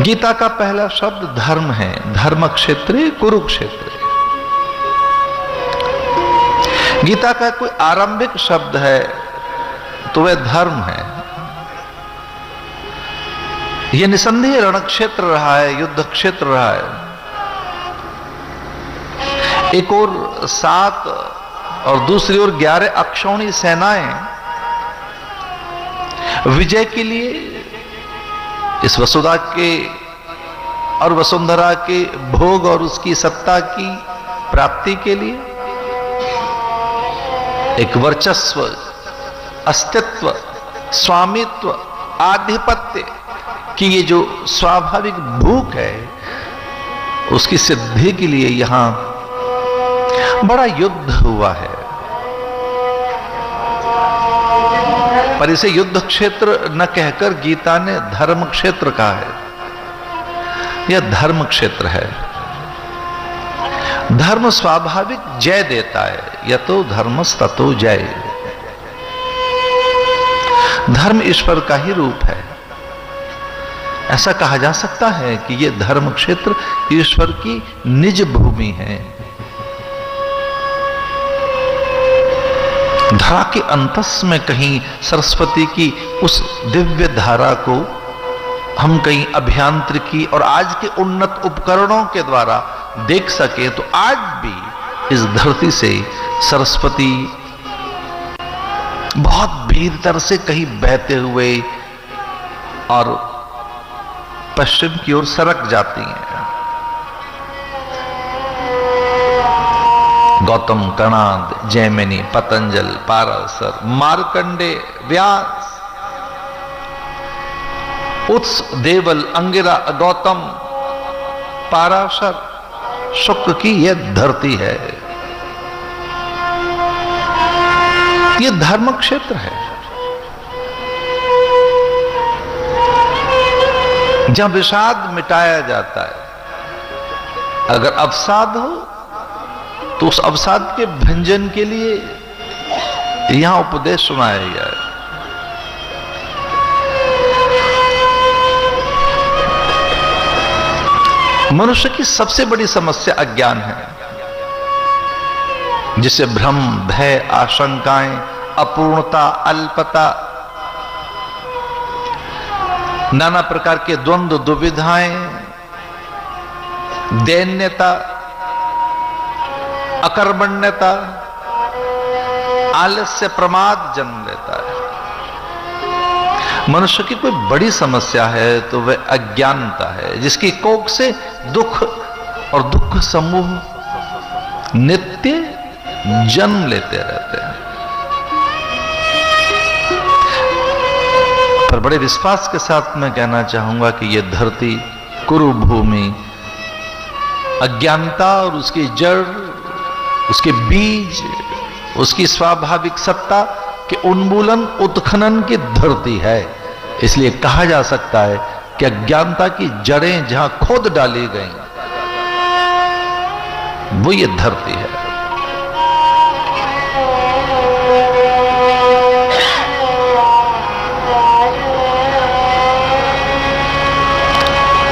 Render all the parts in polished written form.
गीता का पहला शब्द धर्म है। धर्म क्षेत्रे कुरुक्षेत्र। गीता का कोई आरंभिक शब्द है तो वह धर्म है। यह निसंदेह रण क्षेत्र रहा है, युद्ध क्षेत्र रहा है। एक ओर 7 और दूसरी ओर 11 अक्षौणी सेनाएं विजय के लिए इस वसुधा के और वसुंधरा के भोग और उसकी सत्ता की प्राप्ति के लिए एक वर्चस्व, अस्तित्व, स्वामित्व, आधिपत्य की ये जो स्वाभाविक भूख है उसकी सिद्धि के लिए यहां बड़ा युद्ध हुआ है। पर इसे युद्ध क्षेत्र न कहकर गीता ने धर्म क्षेत्र कहा है। यह धर्म क्षेत्र है। धर्म स्वाभाविक जय देता है। यतो धर्मस्ततो जय। धर्म ईश्वर का ही रूप है। ऐसा कहा जा सकता है कि यह धर्म क्षेत्र ईश्वर की निज भूमि है। धरा के अंतस में कहीं सरस्वती की उस दिव्य धारा को हम कहीं अभियांत्रिकी और आज के उन्नत उपकरणों के द्वारा देख सके तो आज भी इस धरती से सरस्वती बहुत भीतर से कहीं बहते हुए और पश्चिम की ओर सरक जाती हैं। गौतम, कणाद, जैमिनी, पतंजल, पाराशर, मार्कंडे, व्यास, उत्स, देवल, अंगिरा, गौतम, पाराशर, शुक्र की यह धरती है। यह धर्म क्षेत्र है जहां विषाद मिटाया जाता है। अगर अवसाद हो तो उस अवसाद के भंजन के लिए यहां उपदेश सुनाया गया है। मनुष्य की सबसे बड़ी समस्या अज्ञान है, जिसे भ्रम, भय, आशंकाएं, अपूर्णता, अल्पता, नाना प्रकार के द्वंद्व, दुविधाएं, दैन्यता, अकर्मण्यता, आलस्य, प्रमाद जन्म लेता है। मनुष्य की कोई बड़ी समस्या है तो वह अज्ञानता है, जिसकी कोख से दुख और दुख समूह नित्य जन्म लेते रहते हैं। पर बड़े विश्वास के साथ मैं कहना चाहूंगा कि यह धरती, कुरुभूमि, अज्ञानता और उसकी जड़, उसके बीज, उसकी स्वाभाविक सत्ता के उन्मूलन, उत्खनन की धरती है। इसलिए कहा जा सकता है कि अज्ञानता की जड़ें जहां खोद डाली गई वो ये धरती है।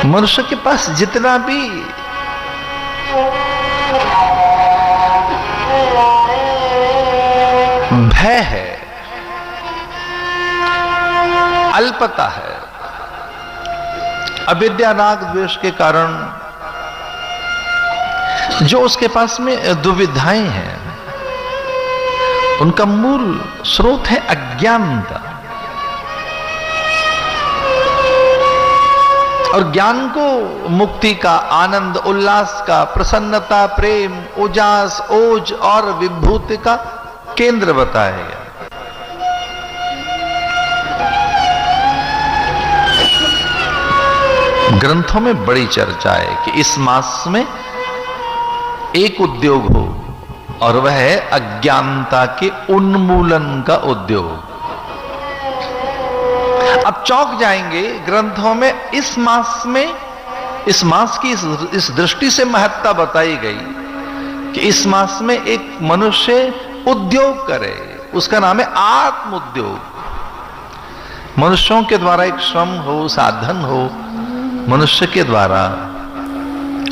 मनुष्य के पास जितना भी भय है, अल्पता है, अविद्या, राग, द्वेष के कारण जो उसके पास में दुविधाएं हैं, उनका मूल स्रोत है अज्ञानता। और ज्ञान को मुक्ति का, आनंद, उल्लास का, प्रसन्नता, प्रेम, उजास, ओज और विभूति का केंद्र बताया गया। ग्रंथों में बड़ी चर्चा है कि इस मास में एक उद्योग हो और वह है अज्ञानता के उन्मूलन का उद्योग। अब चौंक जाएंगे, ग्रंथों में इस मास की इस दृष्टि से महत्ता बताई गई कि इस मास में एक मनुष्य उद्योग करे, उसका नाम है आत्म उद्योग। मनुष्यों के द्वारा एक श्रम हो, साधन हो, मनुष्य के द्वारा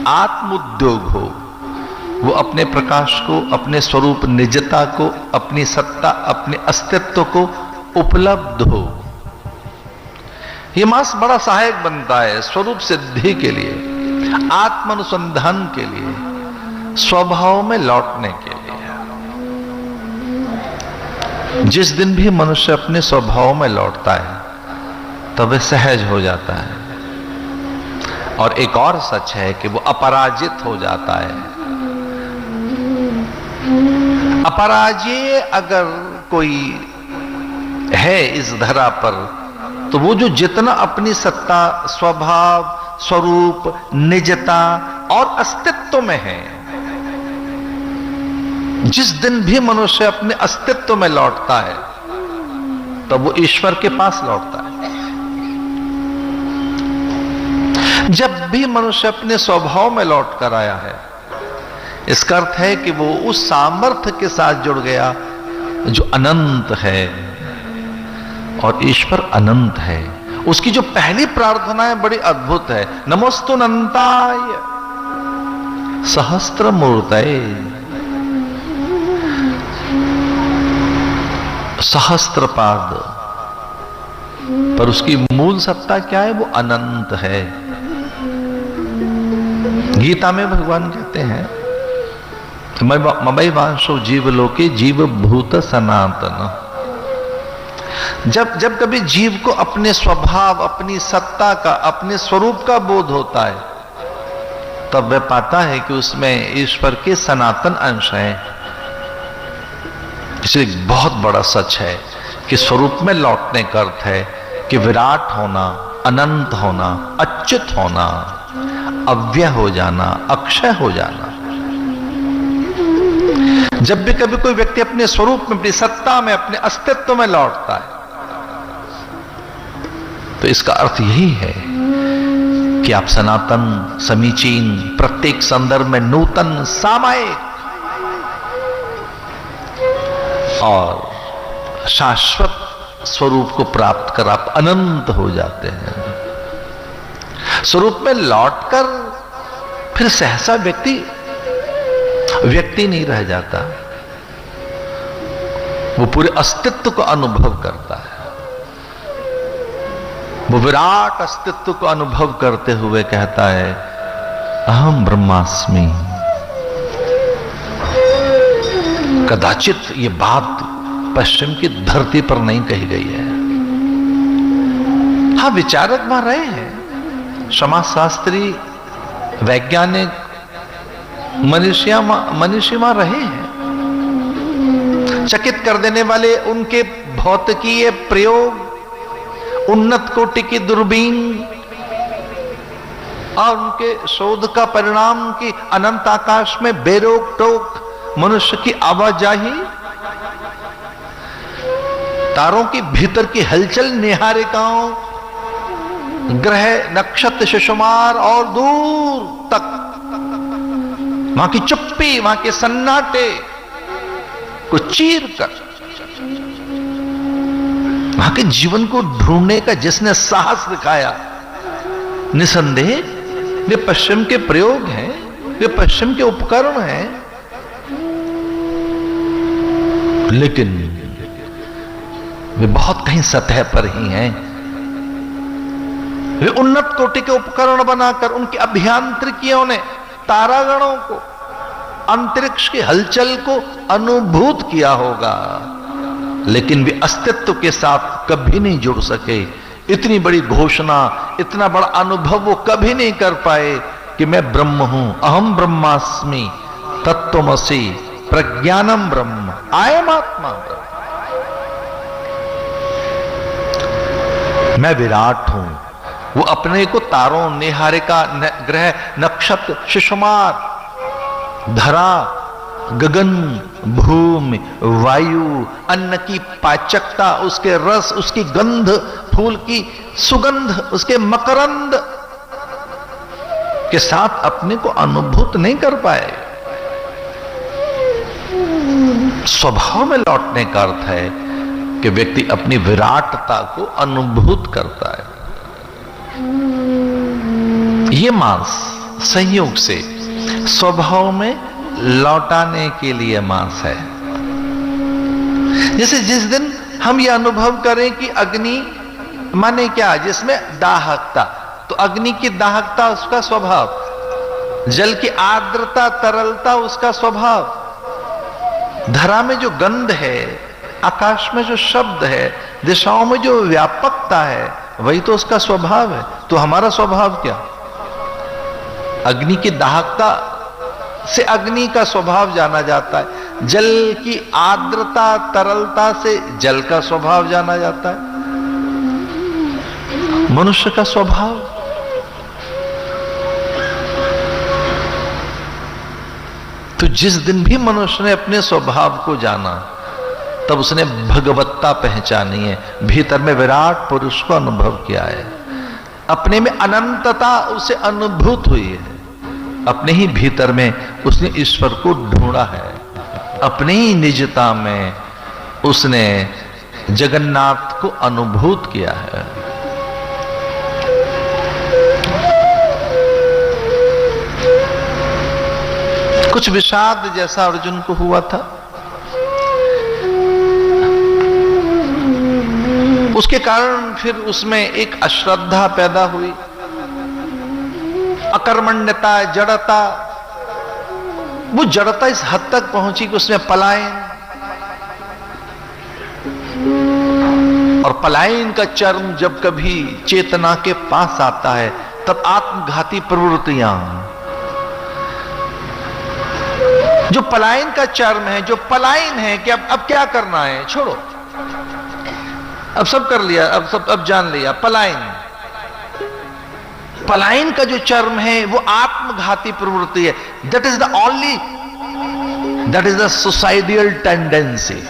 आत्मोद्योग हो, वो अपने प्रकाश को, अपने स्वरूप निजता को, अपनी सत्ता, अपने अस्तित्व को उपलब्ध हो। ये मास बड़ा सहायक बनता है स्वरूप सिद्धि के लिए, आत्मानुसंधान के लिए, स्वभाव में लौटने के लिए। जिस दिन भी मनुष्य अपने स्वभाव में लौटता है तब वह सहज हो जाता है। और एक और सच है कि वो अपराजित हो जाता है। अपराजय अगर कोई है इस धरा पर, तो वो जो जितना अपनी सत्ता, स्वभाव, स्वरूप, निजता और अस्तित्व में है, जिस दिन भी मनुष्य अपने अस्तित्व में लौटता है तब वो ईश्वर के पास लौटता है। जब भी मनुष्य अपने स्वभाव में लौट कर आया है, इसका अर्थ है कि वो उस सामर्थ्य के साथ जुड़ गया जो अनंत है, और ईश्वर अनंत है। उसकी जो पहली प्रार्थना है बड़ी अद्भुत है, नमोस्तु अनंताय सहस्त्र मूर्तये। सहस्त्रपाद, पर उसकी मूल सत्ता क्या है? वो अनंत है। गीता में भगवान कहते हैं, ममई वांशो जीवलोके जीव भूत सनातन। जब कभी जीव को अपने स्वभाव, अपनी सत्ता का, अपने स्वरूप का बोध होता है, तब वह पाता है कि उसमें ईश्वर के सनातन अंश हैं। इसलिए एक बहुत बड़ा सच है कि स्वरूप में लौटने का अर्थ है कि विराट होना, अनंत होना, अच्युत होना, अव्यय हो जाना, अक्षय हो जाना। जब भी कभी कोई व्यक्ति अपने स्वरूप में, अपनी सत्ता में, अपने अस्तित्व में लौटता है, तो इसका अर्थ यही है कि आप सनातन, समीचीन, प्रत्येक संदर्भ में नूतन, सामायिक और शाश्वत स्वरूप को प्राप्त कर आप अनंत हो जाते हैं। स्वरूप में लौटकर फिर सहसा व्यक्ति नहीं रह जाता, वो पूरे अस्तित्व को अनुभव करता है। वो विराट अस्तित्व को अनुभव करते हुए कहता है, अहम ब्रह्मास्मि। कदाचित ये बात पश्चिम की धरती पर नहीं कही गई है। हाँ, विचारक वहां रहे हैं, समाजशास्त्री, वैज्ञानिक, मनुष्य वहां रहे हैं। चकित कर देने वाले उनके भौतिकीय प्रयोग, उन्नत कोटि की दूरबीन और उनके शोध का परिणाम की अनंत आकाश में बेरोक टोक मनुष्य की आवाजाही, तारों की भीतर की हलचल, निहारिकाओं, ग्रह, नक्षत्र, शिशुमार और दूर तक वहां की चुप्पी, वहां के सन्नाटे को चीर कर वहां के जीवन को ढूंढने का जिसने साहस दिखाया, निसंदेह वे पश्चिम के प्रयोग हैं, वे पश्चिम के उपकरण हैं। लेकिन वे बहुत कहीं सतह पर ही हैं। वे उन्नत कोटि के उपकरण बनाकर उनकी अभियांत्रिकियों ने तारागणों को, अंतरिक्ष की हलचल को अनुभूत किया होगा, लेकिन वे अस्तित्व के साथ कभी नहीं जुड़ सके। इतनी बड़ी घोषणा, इतना बड़ा अनुभव वो कभी नहीं कर पाए कि मैं ब्रह्म हूं, अहम ब्रह्मास्मि, तत्त्वमसि, प्रज्ञानम ब्रह्म, आयम आत्मा ब्रह्म। मैं विराट हूं। वो अपने को तारों, निहारिका, ग्रह, नक्षत्र, शिशुमार, धरा, गगन, भूमि, वायु, अन्न की पाचकता, उसके रस, उसकी गंध, फूल की सुगंध, उसके मकरंद के साथ अपने को अनुभूत नहीं कर पाए। स्वभाव में लौटने का अर्थ है कि व्यक्ति अपनी विराटता को अनुभूत करता है। ये मांस संयोग से स्वभाव में लौटाने के लिए मांस है। जैसे जिस दिन हम ये अनुभव करें कि अग्नि माने क्या, जिसमें दाहकता, तो अग्नि की दाहकता उसका स्वभाव, जल की आर्द्रता तरलता उसका स्वभाव, धरा में जो गंध है, आकाश में जो शब्द है, दिशाओं में जो व्यापकता है, वही तो उसका स्वभाव है। तो हमारा स्वभाव क्या? अग्नि की दाहकता से अग्नि का स्वभाव जाना जाता है, जल की आर्द्रता तरलता से जल का स्वभाव जाना जाता है। मनुष्य का स्वभाव, तो जिस दिन भी मनुष्य ने अपने स्वभाव को जाना, तब उसने भगवत्ता पहचानी है, भीतर में विराट पुरुष को अनुभव किया है, अपने में अनंतता उसे अनुभूत हुई है, अपने ही भीतर में उसने ईश्वर को ढूंढा है, अपने ही निजता में उसने जगन्नाथ को अनुभूत किया है। कुछ विषाद जैसा अर्जुन को हुआ था, उसके कारण फिर उसमें एक अश्रद्धा पैदा हुई, अकर्मण्यता, जड़ता। वो जड़ता इस हद तक पहुंची कि उसमें पलायन, और पलायन का चरम जब कभी चेतना के पास आता है, तब आत्मघाती प्रवृत्तियां, जो पलायन का चरम है, जो पलायन है कि अब क्या करना है, छोड़ो, अब सब कर लिया, अब जान लिया, पलायन। पलायन का जो चरम है वो आत्मघाती प्रवृत्ति है। That is the only, that is the societal tendency,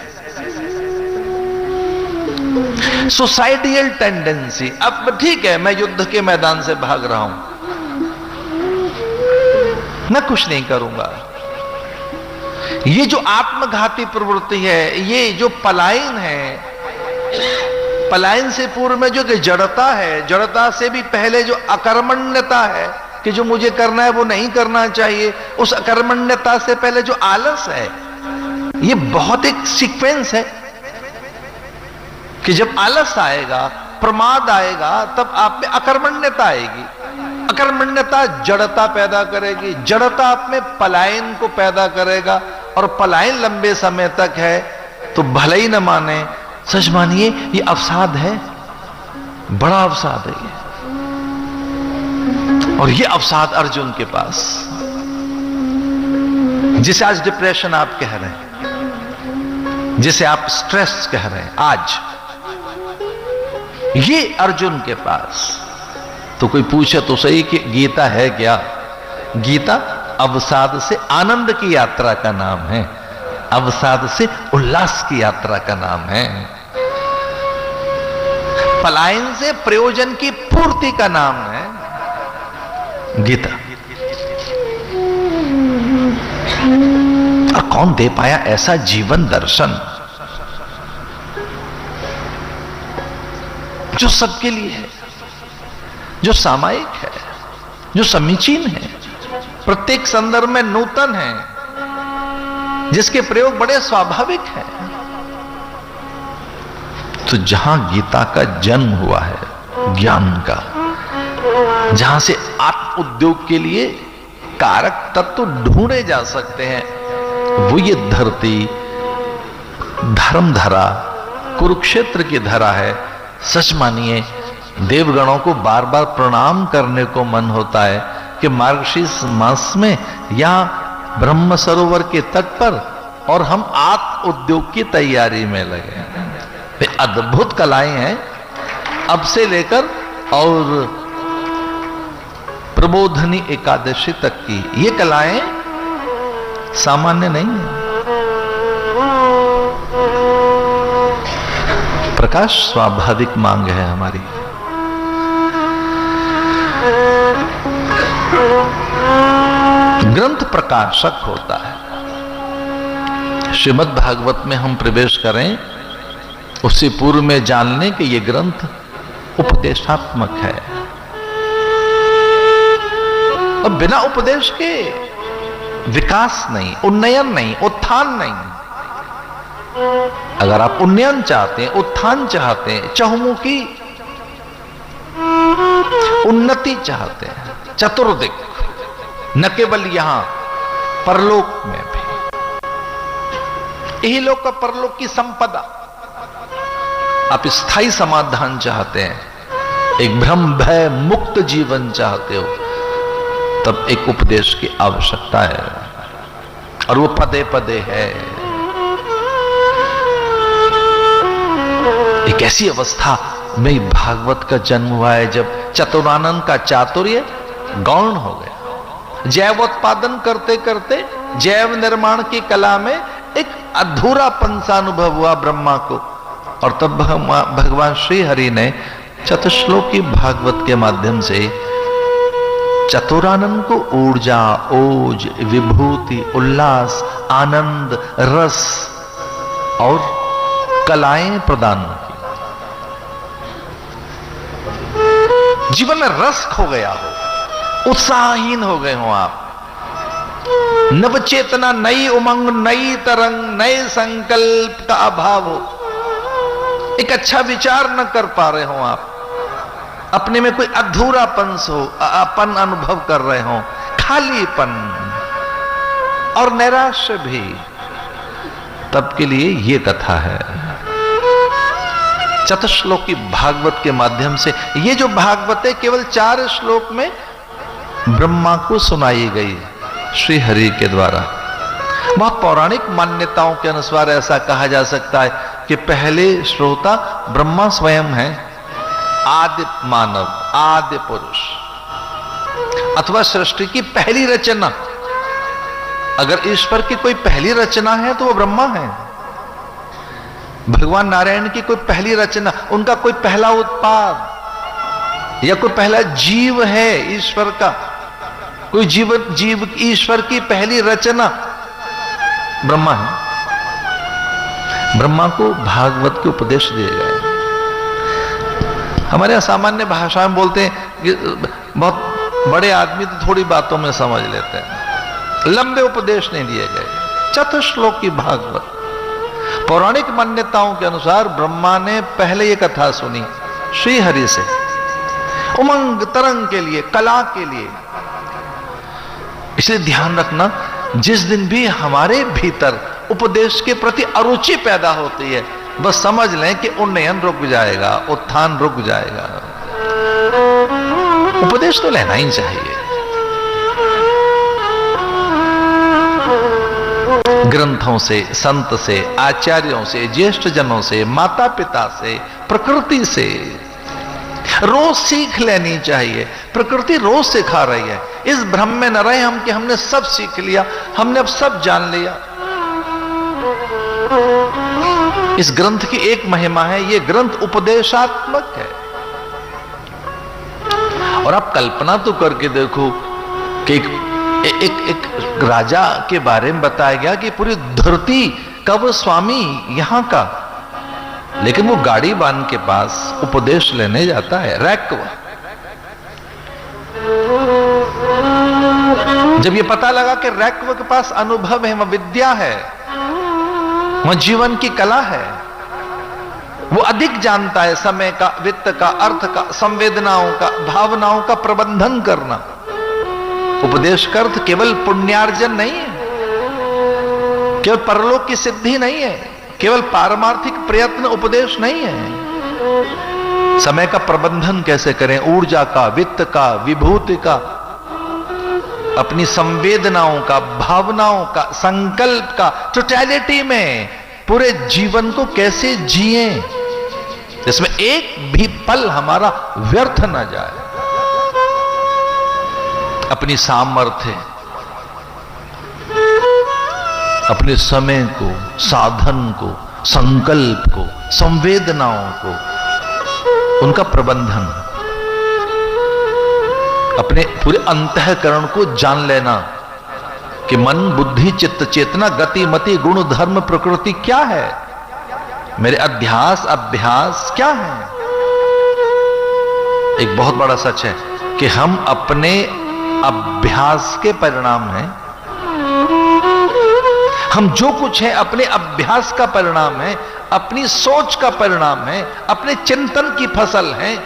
societal tendency. अब ठीक है, मैं युद्ध के मैदान से भाग रहा हूं, मैं कुछ नहीं करूंगा। ये जो आत्मघाती प्रवृत्ति है, ये जो पलायन है, पलायन से पूर्व में जो कि जड़ता है, जड़ता से भी पहले जो अकर्मण्यता है कि जो मुझे करना है वो नहीं करना चाहिए, उस अकर्मण्यता से पहले जो आलस है, ये बहुत एक सीक्वेंस है कि जब आलस आएगा, प्रमाद आएगा, तब आप में अकर्मण्यता आएगी, अकर्मण्यता जड़ता पैदा करेगी, जड़ता आप में पलायन को पैदा करेगा, और पलायन लंबे समय तक है तो भले ही न माने, सच मानिए ये अवसाद है, बड़ा अवसाद है ये। और ये अवसाद अर्जुन के पास, जिसे आज डिप्रेशन आप कह रहे हैं, जिसे आप स्ट्रेस कह रहे हैं, आज ये अर्जुन के पास। तो कोई पूछे तो सही कि गीता है क्या? गीता अवसाद से आनंद की यात्रा का नाम है, अवसाद से उल्लास की यात्रा का नाम है, पलायन से प्रयोजन की पूर्ति का नाम है गीता। और कौन दे पाया ऐसा जीवन दर्शन जो सबके लिए है, जो सामायिक है, जो समीचीन है, प्रत्येक संदर्भ में नूतन है, जिसके प्रयोग बड़े स्वाभाविक हैं। तो जहां गीता का जन्म हुआ है ज्ञान का, जहां से आत्म उद्योग के लिए कारक तत्व ढूंढे जा सकते हैं, वो ये धरती, धर्म धरा, कुरुक्षेत्र की धरा है। सच मानिए देवगणों को बार बार प्रणाम करने को मन होता है कि मार्गशीर्ष मास में या ब्रह्म सरोवर के तट पर, और हम आत्म उद्योग की तैयारी में लगे। अद्भुत कलाएं हैं, अब से लेकर और प्रबोधनी एकादशी तक की ये कलाएं सामान्य नहीं है। प्रकाश स्वाभाविक मांग है हमारी। ग्रंथ प्रकाशक होता है। श्रीमद् भागवत में हम प्रवेश करें उससे पूर्व में जान लें कि यह ग्रंथ उपदेशात्मक है। और बिना उपदेश के विकास नहीं, उन्नयन नहीं, उत्थान नहीं। अगर आप उन्नयन चाहते हैं, उत्थान चाहते हैं, चहुमुखी उन्नति चाहते हैं, चतुर्दिक, न केवल यहां परलोक में भी, यही लोक का परलोक की संपदा, आप स्थायी समाधान चाहते हैं, एक भ्रम भय मुक्त जीवन चाहते हो, तब एक उपदेश की आवश्यकता है, और वो पदे पदे है। एक ऐसी अवस्था में भागवत का जन्म हुआ है जब चतुरानंद का चातुर्य गौण हो गया। जैव उत्पादन करते करते जैव निर्माण की कला में एक अधूरापन सा अनुभव हुआ ब्रह्मा को, और तब भगवान श्री हरि ने चतुश्लोकी भागवत के माध्यम से चतुरानंद को ऊर्जा, ओज, विभूति, उल्लास, आनंद, रस और कलाएं प्रदान की। जीवन में रस खो गया हो, उत्साहहीन हो गए हो आप, नव चेतना, नई उमंग, नई तरंग, नए संकल्प का अभाव हो, एक अच्छा विचार न कर पा रहे हो आप, अपने में कोई अधूरापन हो, अपन अनुभव कर रहे हो, खालीपन और नैराश्य भी, तब के लिए ये कथा है। चतुश्लोकी भागवत के माध्यम से ये जो भागवत है केवल 4 श्लोक में ब्रह्मा को सुनाई गई श्री हरि के द्वारा। बहुत पौराणिक मान्यताओं के अनुसार ऐसा कहा जा सकता है कि पहले श्रोता ब्रह्मा स्वयं है, आदि मानव, आदि पुरुष, अथवा सृष्टि की पहली रचना। अगर ईश्वर की कोई पहली रचना है तो वो ब्रह्मा है। भगवान नारायण की कोई पहली रचना, उनका कोई पहला उत्पाद या कोई पहला जीव है ईश्वर का, कोई जीव ईश्वर की पहली रचना ब्रह्मा है। ब्रह्मा को भागवत के उपदेश दिए गए। हमारे यहाँ सामान्य भाषा में बोलते हैं कि बहुत बड़े आदमी तो थोड़ी बातों में समझ लेते हैं, लंबे उपदेश नहीं दिए गए। चतुश्लोकी भागवत, पौराणिक मान्यताओं के अनुसार ब्रह्मा ने पहले ये कथा सुनी श्री हरि से, उमंग तरंग के लिए, कला के लिए। इसलिए ध्यान रखना, जिस दिन भी हमारे भीतर उपदेश के प्रति अरुचि पैदा होती है, बस समझ लें कि उन्नयन रुक जाएगा, उत्थान रुक जाएगा। उपदेश तो लेना ही चाहिए। ग्रंथों से, संत से, आचार्यों से, ज्येष्ठ जनों से, माता पिता से, प्रकृति से रोज सीख लेनी चाहिए। प्रकृति रोज सिखा रही है। इस भ्रम में न रहे हम कि हमने सब सीख लिया, हमने अब सब जान लिया। इस ग्रंथ की एक महिमा है, ये ग्रंथ उपदेशात्मक है। और आप कल्पना तो करके देखो कि एक राजा के बारे में बताया गया कि पूरी धरती का वो स्वामी यहां का, लेकिन वो गाड़ी बांध के पास उपदेश लेने जाता है, रैक्व। जब ये पता लगा कि रैक्व के पास अनुभव है, वह विद्या है, वह जीवन की कला है, वो अधिक जानता है समय का, वित्त का, अर्थ का, संवेदनाओं का, भावनाओं का प्रबंधन करना। उपदेश का अर्थ केवल पुण्यार्जन नहीं है, केवल परलोक की सिद्धि नहीं है, केवल पारमार्थिक प्रयत्न उपदेश नहीं है। समय का प्रबंधन कैसे करें, ऊर्जा का, वित्त का, विभूति का, अपनी संवेदनाओं का, भावनाओं का, संकल्प का, टोटलिटी में पूरे जीवन को कैसे जिए, जिसमें एक भी पल हमारा व्यर्थ न जाए। अपनी सामर्थ्य, अपने समय को, साधन को, संकल्प को, संवेदनाओं को, उनका प्रबंधन, अपने पूरे अंतःकरण को जान लेना कि मन, बुद्धि, चित्त, चेतना, गति, मति, गुण, धर्म, प्रकृति क्या है, मेरे अध्यास, अभ्यास क्या है। एक बहुत बड़ा सच है कि हम अपने अभ्यास के परिणाम हैं। हम जो कुछ है अपने अभ्यास का परिणाम है, अपनी सोच का परिणाम है, अपने चिंतन की फसल है,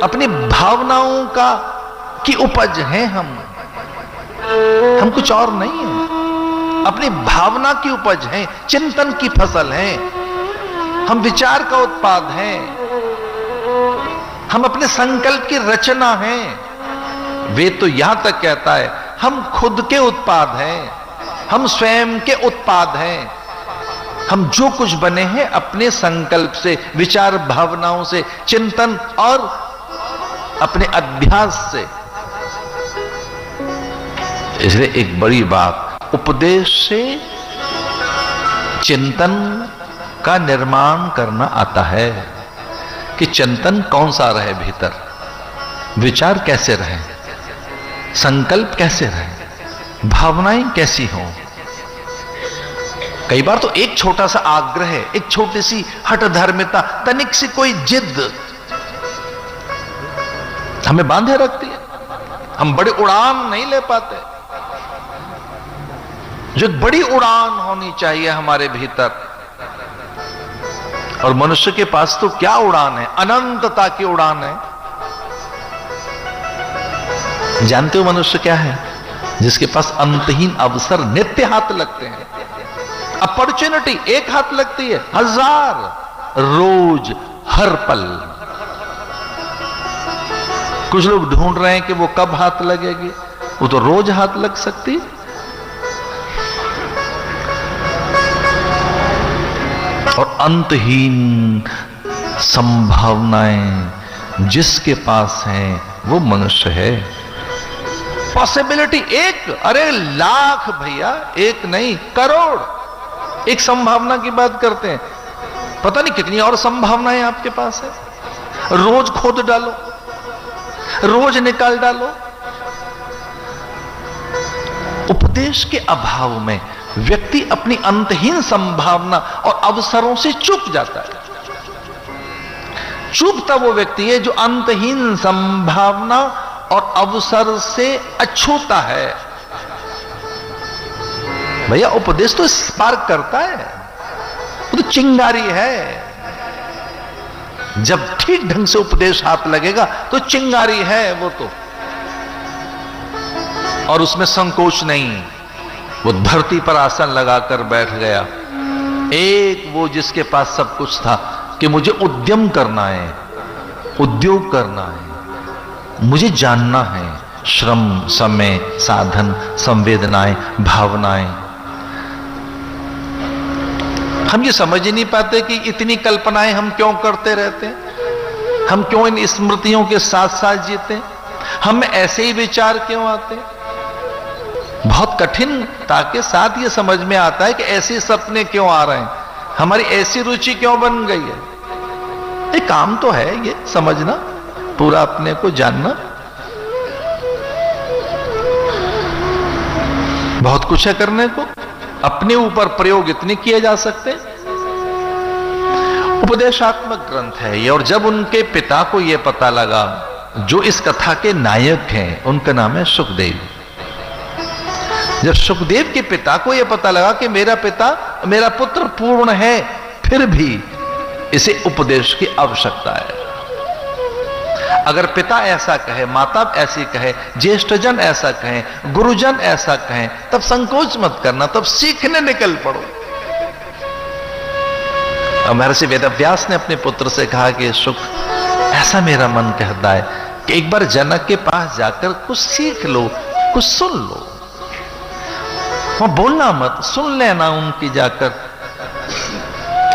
अपनी भावनाओं की उपज है। हम कुछ और नहीं है, अपनी भावना की उपज है, चिंतन की फसल है, हम विचार का उत्पाद हैं, हम अपने संकल्प की रचना हैं। वेद तो यहां तक कहता है हम खुद के उत्पाद हैं, हम स्वयं के उत्पाद हैं। हम जो कुछ बने हैं अपने संकल्प से, विचार भावनाओं से, चिंतन और अपने अभ्यास से। इसलिए एक बड़ी बात, उपदेश से चिंतन का निर्माण करना आता है कि चिंतन कौन सा रहे भीतर, विचार कैसे रहे, संकल्प कैसे रहे, भावनाएं कैसी हों। कई बार तो एक छोटा सा आग्रह, एक छोटी सी हठधर्मिता, तनिक सी कोई जिद हमें बांधे रखती है। हम बड़ी उड़ान नहीं ले पाते, जो एक बड़ी उड़ान होनी चाहिए हमारे भीतर। और मनुष्य के पास तो क्या उड़ान है, अनंतता की उड़ान है। जानते हो मनुष्य क्या है? जिसके पास अंतहीन अवसर नित्य हाथ लगते हैं। अपॉर्चुनिटी एक हाथ लगती है, हजार रोज हर पल। कुछ लोग ढूंढ रहे हैं कि वो कब हाथ लगेगी, वो तो रोज हाथ लग सकती है। और अंतहीन संभावनाएं जिसके पास हैं वो मनुष्य है। पॉसिबिलिटी एक, अरे लाख भैया, एक नहीं करोड़ एक संभावना की बात करते हैं। पता नहीं कितनी और संभावनाएं आपके पास है। रोज खोद डालो, रोज निकाल डालो। उपदेश के अभाव में व्यक्ति अपनी अंतहीन संभावना और अवसरों से चूक जाता है। चूकता वो व्यक्ति है जो अंतहीन संभावना और अवसर से अछूता है। भैया उपदेश तो स्पार्क करता है, वो तो चिंगारी है। जब ठीक ढंग से उपदेश हाथ लगेगा तो चिंगारी है वो तो, और उसमें संकोच नहीं। वो धरती पर आसन लगाकर बैठ गया। एक वो जिसके पास सब कुछ था कि मुझे उद्यम करना है, उद्योग करना है, मुझे जानना है, श्रम, समय, साधन, संवेदनाएं, भावनाएं। हम ये समझ ही नहीं पाते कि इतनी कल्पनाएं हम क्यों करते रहते हैं, हम क्यों इन स्मृतियों के साथ साथ जीते, हमें ऐसे ही विचार क्यों आते। बहुत कठिनता के साथ ये समझ में आता है कि ऐसे सपने क्यों आ रहे हैं, हमारी ऐसी रुचि क्यों बन गई है। ये काम तो है ये समझना, पूरा अपने को जानना। बहुत कुछ है करने को, अपने ऊपर प्रयोग इतने किए जा सकते। उपदेशात्मक ग्रंथ है ये। और जब उनके पिता को यह पता लगा, जो इस कथा के नायक हैं, उनका नाम है सुखदेव। जब सुखदेव के पिता को यह पता लगा कि मेरा पुत्र पूर्ण है, फिर भी इसे उपदेश की आवश्यकता है। अगर पिता ऐसा कहे, माता ऐसी कहे, ज्येष्ठजन ऐसा कहें, गुरुजन ऐसा कहें, तब संकोच मत करना, तब सीखने निकल पड़ो। महर्षि वेदव्यास ने अपने पुत्र से कहा कि सुख, ऐसा मेरा मन कहता है कि एक बार जनक के पास जाकर कुछ सीख लो, कुछ सुन लो। वहां बोलना मत, सुन लेना उनकी जाकर।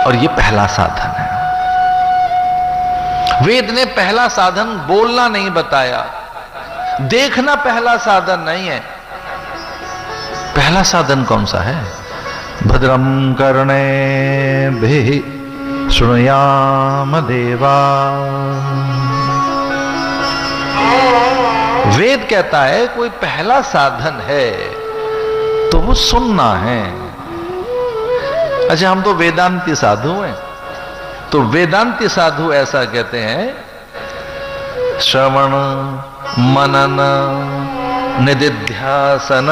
और ये पहला साधन है। वेद ने पहला साधन बोलना नहीं बताया, देखना पहला साधन नहीं है। पहला साधन कौन सा है? भद्रम कर्णेभिः शृणुयाम देवा। वेद कहता है कोई पहला साधन है तो वो सुनना है। अच्छा, हम तो वेदांती साधु हैं, तो वेदांती साधु ऐसा कहते हैं, श्रवण मनन निदिध्यासन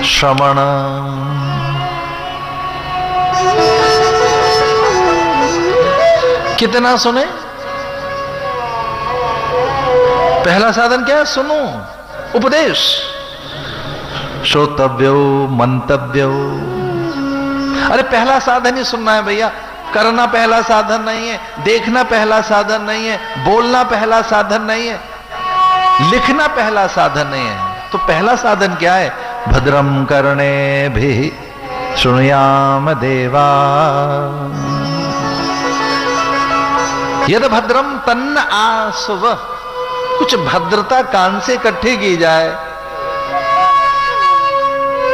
श्रवण। कितना सुने? पहला साधन क्या है? सुनो, उपदेश। श्रोतव्यो मंतव्यो। अरे पहला साधन ही सुनना है भैया। करना पहला साधन नहीं है, देखना पहला साधन नहीं है, बोलना पहला साधन नहीं है, लिखना पहला साधन नहीं है। तो पहला साधन क्या है? भद्रम कर्णेभिः शृणुयाम देवा यद भद्रम तन्न आस्व। कुछ भद्रता कान से इकट्ठी की जाए,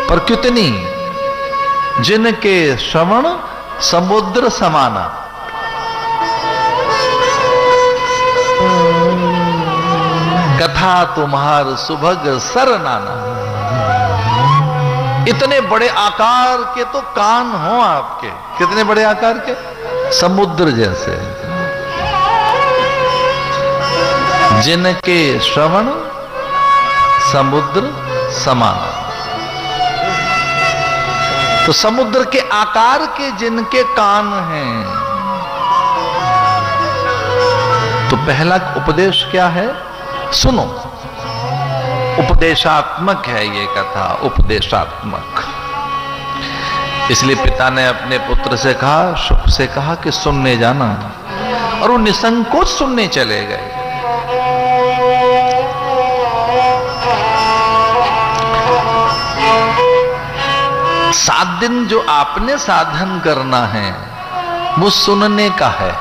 पर कितनी? जिनके श्रवण समुद्र समाना। कथा तुम्हार सुभग सर नाना। इतने बड़े आकार के तो कान हो आपके। कितने बड़े आकार के? समुद्र जैसे। जिनके श्रवण समुद्र समान। तो समुद्र के आकार के जिनके कान हैं। तो पहला उपदेश क्या है? सुनो। उपदेशात्मक है ये कथा, उपदेशात्मक। इसलिए पिता ने अपने पुत्र से कहा, शुभ से कहा कि सुनने जाना, और वो निसंकोच सुनने चले गए। सात दिन जो आपने साधन करना है वो सुनने का है।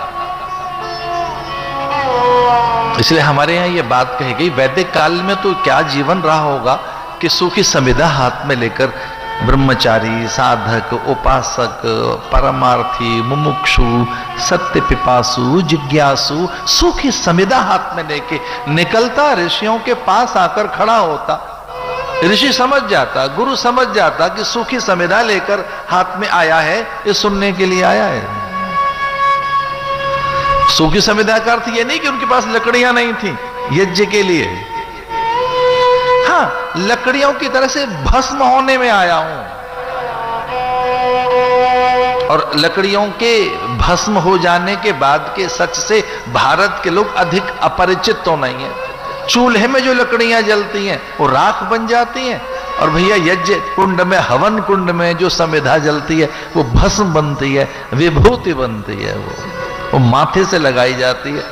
इसलिए हमारे यहां ये बात कही गई, वैदिक काल में तो क्या जीवन रहा होगा कि सूखी संविदा हाथ में लेकर ब्रह्मचारी, साधक, उपासक, परमार्थी, मुमुक्षु, सत्य पिपासु, जिज्ञासु सूखी संविदा हाथ में लेके निकलता, ऋषियों के पास आकर खड़ा होता। ऋषि समझ जाता, गुरु समझ जाता कि सूखी संविदा लेकर हाथ में आया है, ये सुनने के लिए आया है। सूखी संविदा का अर्थ ये नहीं कि उनके पास लकड़ियां नहीं थी यज्ञ के लिए। हाँ, लकड़ियों की तरह से भस्म होने में आया हूं, और लकड़ियों के भस्म हो जाने के बाद के सच से भारत के लोग अधिक अपरिचित तो नहीं है। चूल्हे में जो लकड़ियां जलती हैं वो राख बन जाती हैं, और भैया यज्ञ कुंड में, हवन कुंड में जो समिधा जलती है वो भस्म बनती है, विभूति बनती है, वो माथे से लगाई जाती है।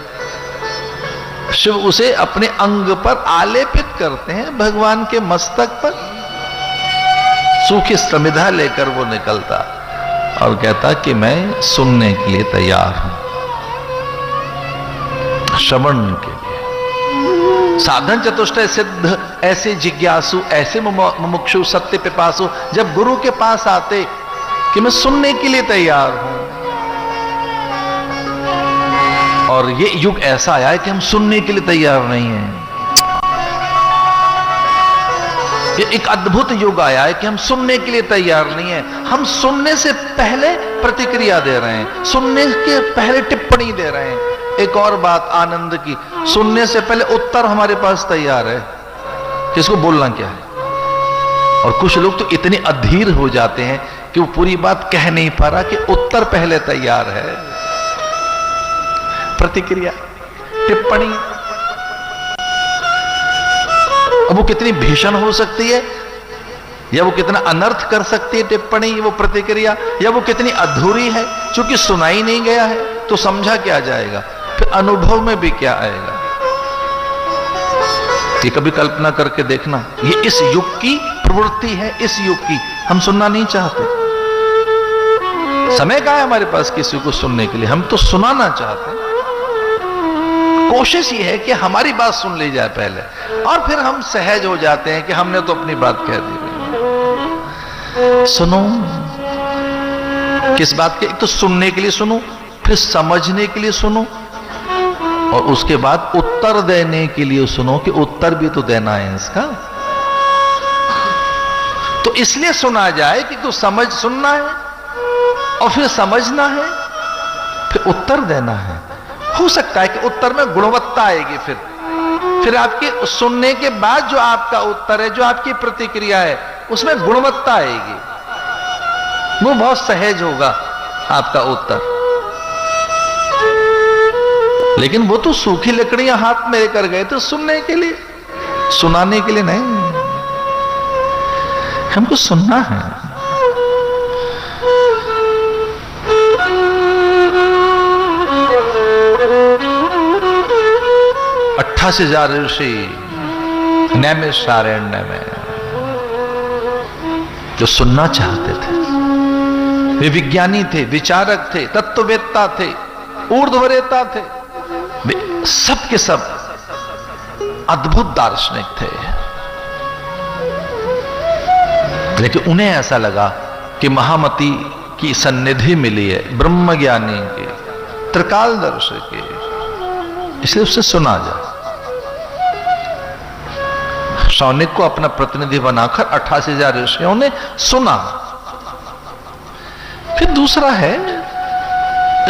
शिव उसे अपने अंग पर आलेपित करते हैं, भगवान के मस्तक पर। सूखी समिधा लेकर वो निकलता और कहता कि मैं सुनने के लिए तैयार हूं, श्रवण के लिए। साधन चतुष्टय सिद्ध ऐसे जिज्ञासु, ऐसे मुमुक्षु, सत्य पिपासु जब गुरु के पास आते कि मैं सुनने के लिए तैयार हूं, और ये युग ऐसा आया है कि हम सुनने के लिए तैयार नहीं हैं। ये एक अद्भुत युग आया है कि हम सुनने के लिए तैयार नहीं हैं। हम सुनने से पहले प्रतिक्रिया दे रहे हैं, सुनने के पहले टिप्पणी दे रहे हैं। एक और बात आनंद की, सुनने से पहले उत्तर हमारे पास तैयार है कि इसको बोलना क्या है। और कुछ लोग तो इतने अधीर हो जाते हैं कि वो पूरी बात कह नहीं पा रहा कि उत्तर पहले तैयार है। प्रतिक्रिया, टिप्पणी, अब वो कितनी भीषण हो सकती है, या वो कितना अनर्थ कर सकती है टिप्पणी, वो प्रतिक्रिया, या वो कितनी अधूरी है। क्योंकि सुनाई नहीं गया है तो समझा क्या जाएगा, फिर अनुभव में भी क्या आएगा। ये कभी कल्पना करके देखना, ये इस युग की प्रवृत्ति है, इस युग की। हम सुनना नहीं चाहते, समय का है हमारे पास किसी को सुनने के लिए, हम तो सुनाना चाहते हैं। कोशिश ये है कि हमारी बात सुन ली जाए पहले, और फिर हम सहज हो जाते हैं कि हमने तो अपनी बात कह दी। सुनो, किस बात के? एक तो सुनने के लिए सुनो, फिर समझने के लिए सुनो, और उसके बाद उत्तर देने के लिए सुनो कि उत्तर भी तो देना है इसका। तो इसलिए सुना जाए कि तो समझ, सुनना है और फिर समझना है, फिर उत्तर देना है। हो सकता है कि उत्तर में गुणवत्ता आएगी, फिर फिर आपके सुनने के बाद जो आपका उत्तर है, जो आपकी प्रतिक्रिया है, उसमें गुणवत्ता आएगी, वो बहुत सहज होगा आपका उत्तर। लेकिन वो तो सूखी लकड़ियां हाथ में लेकर गए थे सुनने के लिए, सुनाने के लिए नहीं। हमको सुनना है। 88,000 ऋषि नैमिषारण्य में जो सुनना चाहते थे, वे विज्ञानी थे, विचारक थे, तत्ववेत्ता थे, ऊर्ध्वरेता थे, वे सब के सब अद्भुत दार्शनिक थे। लेकिन उन्हें ऐसा लगा कि महामती की सन्निधि मिली है, ब्रह्मज्ञानी के, त्रिकालदर्शी के, इसलिए उससे सुना जाए। शौनिक को अपना प्रतिनिधि बनाकर 88,000 ऋषियों ने सुना। फिर दूसरा है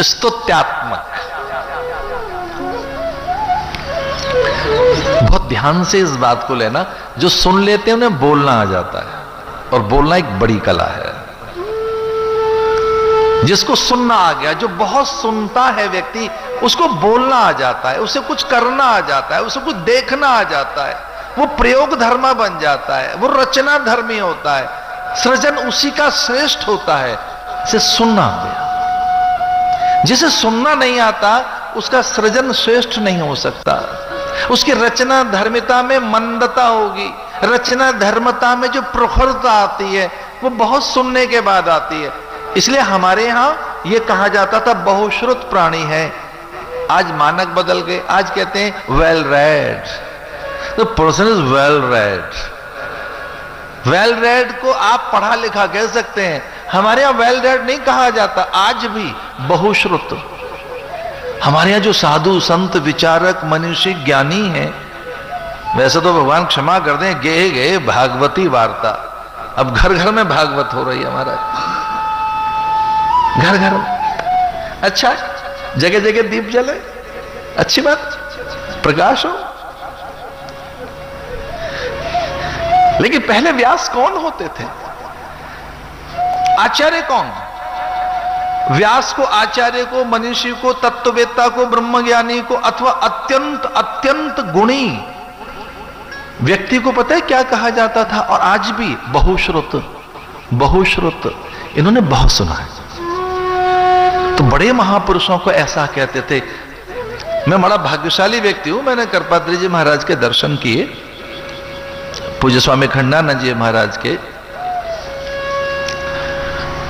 स्तुत्यात्मक। बहुत ध्यान से इस बात को लेना, जो सुन लेते हैं उन्हें बोलना आ जाता है, और बोलना एक बड़ी कला है। जिसको सुनना आ गया, जो बहुत सुनता है व्यक्ति, उसको बोलना आ जाता है, उसे कुछ करना आ जाता है, उसे कुछ देखना आ जाता है, वो प्रयोग धर्मा बन जाता है, वो रचना धर्मी होता है, सृजन उसी का श्रेष्ठ होता है। इसे सुनना आ गया। जिसे सुनना नहीं आता उसका सृजन श्रेष्ठ नहीं हो सकता। उसकी रचना धर्मिता में मंदता होगी। रचना धर्मता में जो प्रखरता आती है वो बहुत सुनने के बाद आती है। इसलिए हमारे यहां यह कहा जाता था बहुश्रुत प्राणी है। आज मानक बदल गए, आज कहते हैं well read, the person is well read. Well read को आप पढ़ा लिखा कह सकते हैं, हमारे यहां वेल रेड नहीं कहा जाता। आज भी बहुश्रुत। हमारे यहां जो साधु संत विचारक मनीषी ज्ञानी हैं, वैसे तो भगवान क्षमा कर दें, गे गे भागवती वार्ता। अब घर घर में भागवत हो रही है हमारा, घर घर में। अच्छा, जगह जगह दीप जले, अच्छी बात, प्रकाश हो। लेकिन पहले व्यास कौन होते थे? आचार्य कौन? व्यास को, आचार्य को, मनीषी को, तत्ववेत्ता को, ब्रह्मज्ञानी को, अथवा अत्यंत अत्यंत गुणी व्यक्ति को पता है क्या कहा जाता था? और आज भी बहुश्रुत, बहुश्रुत। इन्होंने बहुत सुना है। तो बड़े महापुरुषों को ऐसा कहते थे। मैं बड़ा भाग्यशाली व्यक्ति हूं, मैंने करपात्री जी महाराज के दर्शन किए, पूज्य स्वामी खंडानंद जी महाराज के।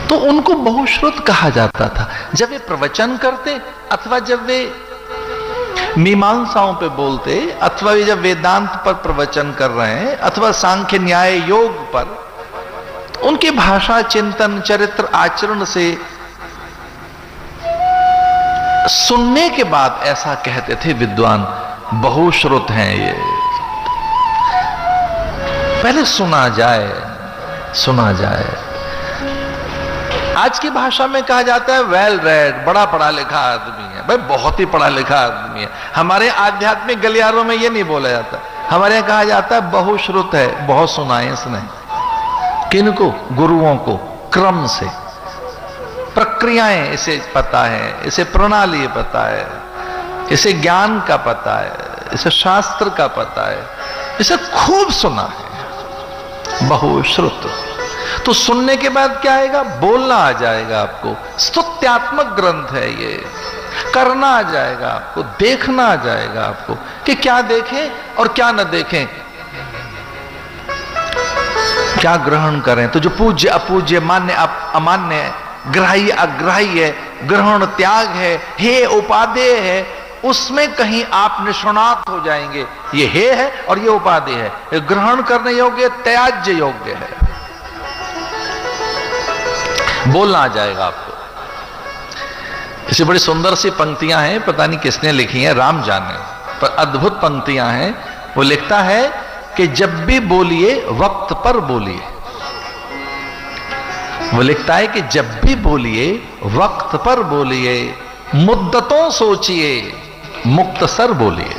तो उनको बहुश्रुत कहा जाता था। जब वे प्रवचन करते, अथवा जब वे मीमांसाओं पे बोलते, अथवा वे जब वेदांत पर प्रवचन कर रहे हैं, अथवा सांख्य न्याय योग पर, उनकी भाषा, चिंतन, चरित्र, आचरण से सुनने के बाद ऐसा कहते थे विद्वान, बहुश्रुत हैं ये। पहले सुना जाए, सुना जाए। आज की भाषा में कहा जाता है वेल रेड, बड़ा पढ़ा लिखा आदमी है। भाई बहुत ही पढ़ा लिखा आदमी है। हमारे आध्यात्मिक गलियारों में यह नहीं बोला जाता, हमारे यहां कहा जाता है बहुश्रुत है, बहुत सुना है इसने। किनको? गुरुओं को, क्रम से, प्रक्रियाएं इसे पता है, इसे प्रणाली पता है, इसे ज्ञान का पता है, इसे शास्त्र का पता है, इसे खूब सुना है। बहुश्रुत। तो सुनने के बाद क्या आएगा? बोलना आ जाएगा आपको। स्तुत्यात्मक ग्रंथ है ये। करना आ जाएगा आपको, देखना आ जाएगा आपको कि क्या देखें और क्या न देखें, क्या ग्रहण करें। तो जो पूज्य अपूज्य, मान्य अमान्य, ग्राह्य अग्राह्य, ग्रहण त्याग है, हे उपादेय है, उसमें कहीं आप निष्णात हो जाएंगे। ये हे है और ये उपादेय है, ये ग्रहण करने योग्य, त्याज्य योग्य है। बोलना आ जाएगा आपको। इसे बड़ी सुंदर सी पंक्तियां हैं, पता नहीं किसने लिखी हैं, राम जाने, पर अद्भुत पंक्तियां हैं। वो लिखता है कि जब भी बोलिए वक्त पर बोलिए। वो लिखता है कि जब भी बोलिए वक्त पर बोलिए, मुद्दतों सोचिए, मुक्तसर बोलिए।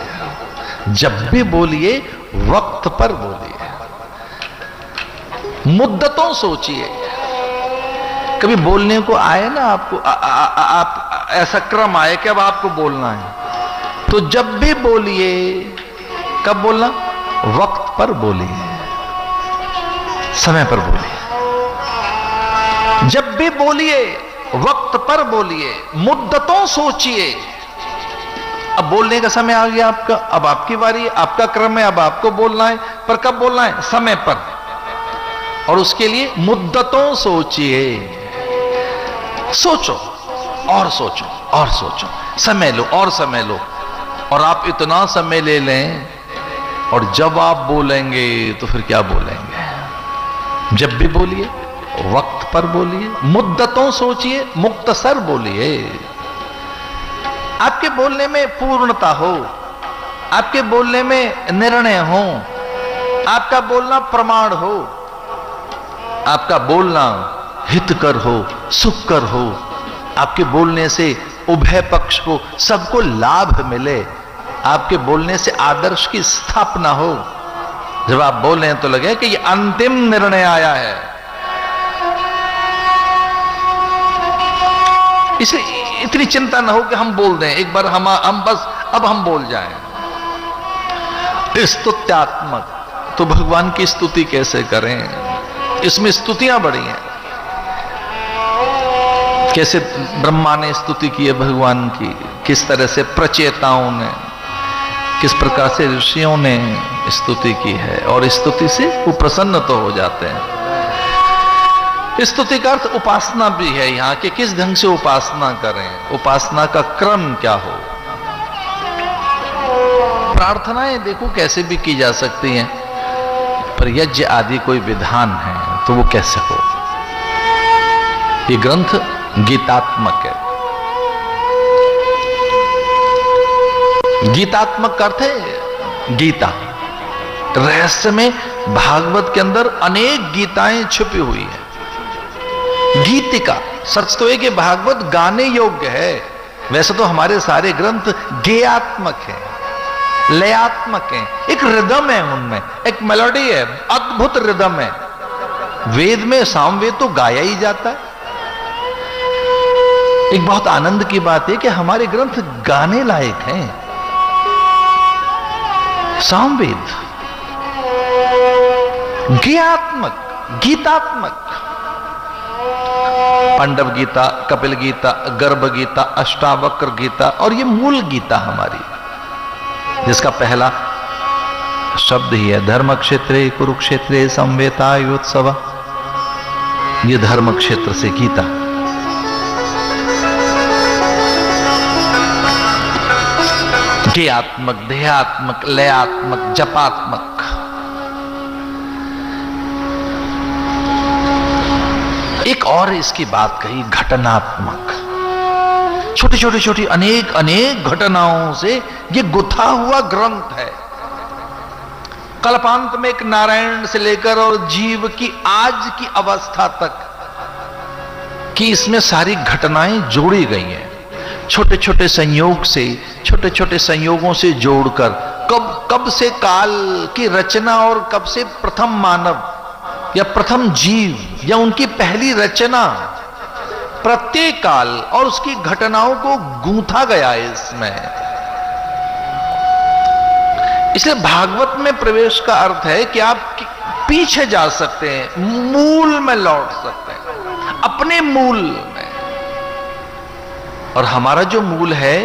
जब भी बोलिए वक्त पर बोलिए, मुद्दतों सोचिए। कभी बोलने को आए ना आपको, आप ऐसा क्रम आए कि अब आपको बोलना है, तो जब भी बोलिए, कब बोलना? वक्त पर बोलिए, समय पर बोलिए। जब भी बोलिए वक्त पर बोलिए, मुद्दतों सोचिए। अब बोलने का समय आ गया आपका, अब आपकी बारी है, आपका क्रम है, अब आपको बोलना है, पर कब बोलना है? समय पर। और उसके लिए मुद्दतों सोचिए। सोचो और सोचो और सोचो, समय लो और समय लो, और आप इतना समय ले लें, और जब आप बोलेंगे तो फिर क्या बोलेंगे? जब भी बोलिए वक्त पर बोलिए, मुद्दतों सोचिए, मुख्तसर बोलिए। आपके बोलने में पूर्णता हो, आपके बोलने में निर्णय हो, आपका बोलना प्रमाण हो, आपका बोलना हितकर हो, सुखकर हो, आपके बोलने से उभय पक्ष को, सबको लाभ मिले, आपके बोलने से आदर्श की स्थापना हो। जब आप बोलें तो लगे कि ये अंतिम निर्णय आया है। इसलिए इतनी चिंता ना हो कि हम बोल दें एक बार, हम बस अब हम बोल जाएं। स्तुत्यात्मक, तो भगवान की स्तुति कैसे करें? इसमें स्तुतियां बड़ी हैं। कैसे ब्रह्मा ने स्तुति की है भगवान की, किस तरह से प्रचेताओं ने, किस प्रकार से ऋषियों ने स्तुति की है, और स्तुति से वो प्रसन्न तो हो जाते हैं। स्तुति का अर्थ उपासना भी है यहां, कि किस ढंग से उपासना करें, उपासना का क्रम क्या हो। प्रार्थनाएं देखो कैसे भी की जा सकती हैं, पर यज्ञ आदि कोई विधान है तो वो कैसे हो। ये ग्रंथ गीतात्मक है। गीतात्मक का अर्थ है गीता, रहस्य में। भागवत के अंदर अनेक गीताएं छुपी हुई है। गीतिका, सच तो है कि भागवत गाने योग्य है। वैसे तो हमारे सारे ग्रंथ गेयात्मक हैं, लयात्मक हैं, एक रिदम है उनमें, एक मेलोडी है, अद्भुत रिदम है। वेद में सामवेद तो गाया ही जाता है। एक बहुत आनंद की बात है कि हमारे ग्रंथ गाने लायक हैं। सामवेद गेयात्मक, गीतात्मक, पांडव गीता, कपिल गीता, गर्भ गीता, अष्टावक्र गीता, और ये मूल गीता हमारी, जिसका पहला शब्द ही है धर्म क्षेत्रे कुरुक्षेत्रे संवेतायोत्सव। ये धर्म क्षेत्र से गीता। गेयात्मक, ध्येयात्मक, लयात्मक, जपात्मक। एक और इसकी बात कही, घटनात्मक। छोटी छोटी छोटी अनेक अनेक घटनाओं से ये गुथा हुआ ग्रंथ है। कल्पांत में एक नारायण से लेकर और जीव की आज की अवस्था तक कि इसमें सारी घटनाएं जोड़ी गई हैं। छोटे छोटे संयोग से, छोटे छोटे संयोगों से जोड़कर कब से काल की रचना, और कब से प्रथम मानव या प्रथम जीव या उनकी पहली रचना, प्रत्येक काल और उसकी घटनाओं को गूंथा गया है इसमें। इसलिए भागवत में प्रवेश का अर्थ है कि आप पीछे जा सकते हैं, मूल में लौट सकते हैं, अपने मूल में। और हमारा जो मूल है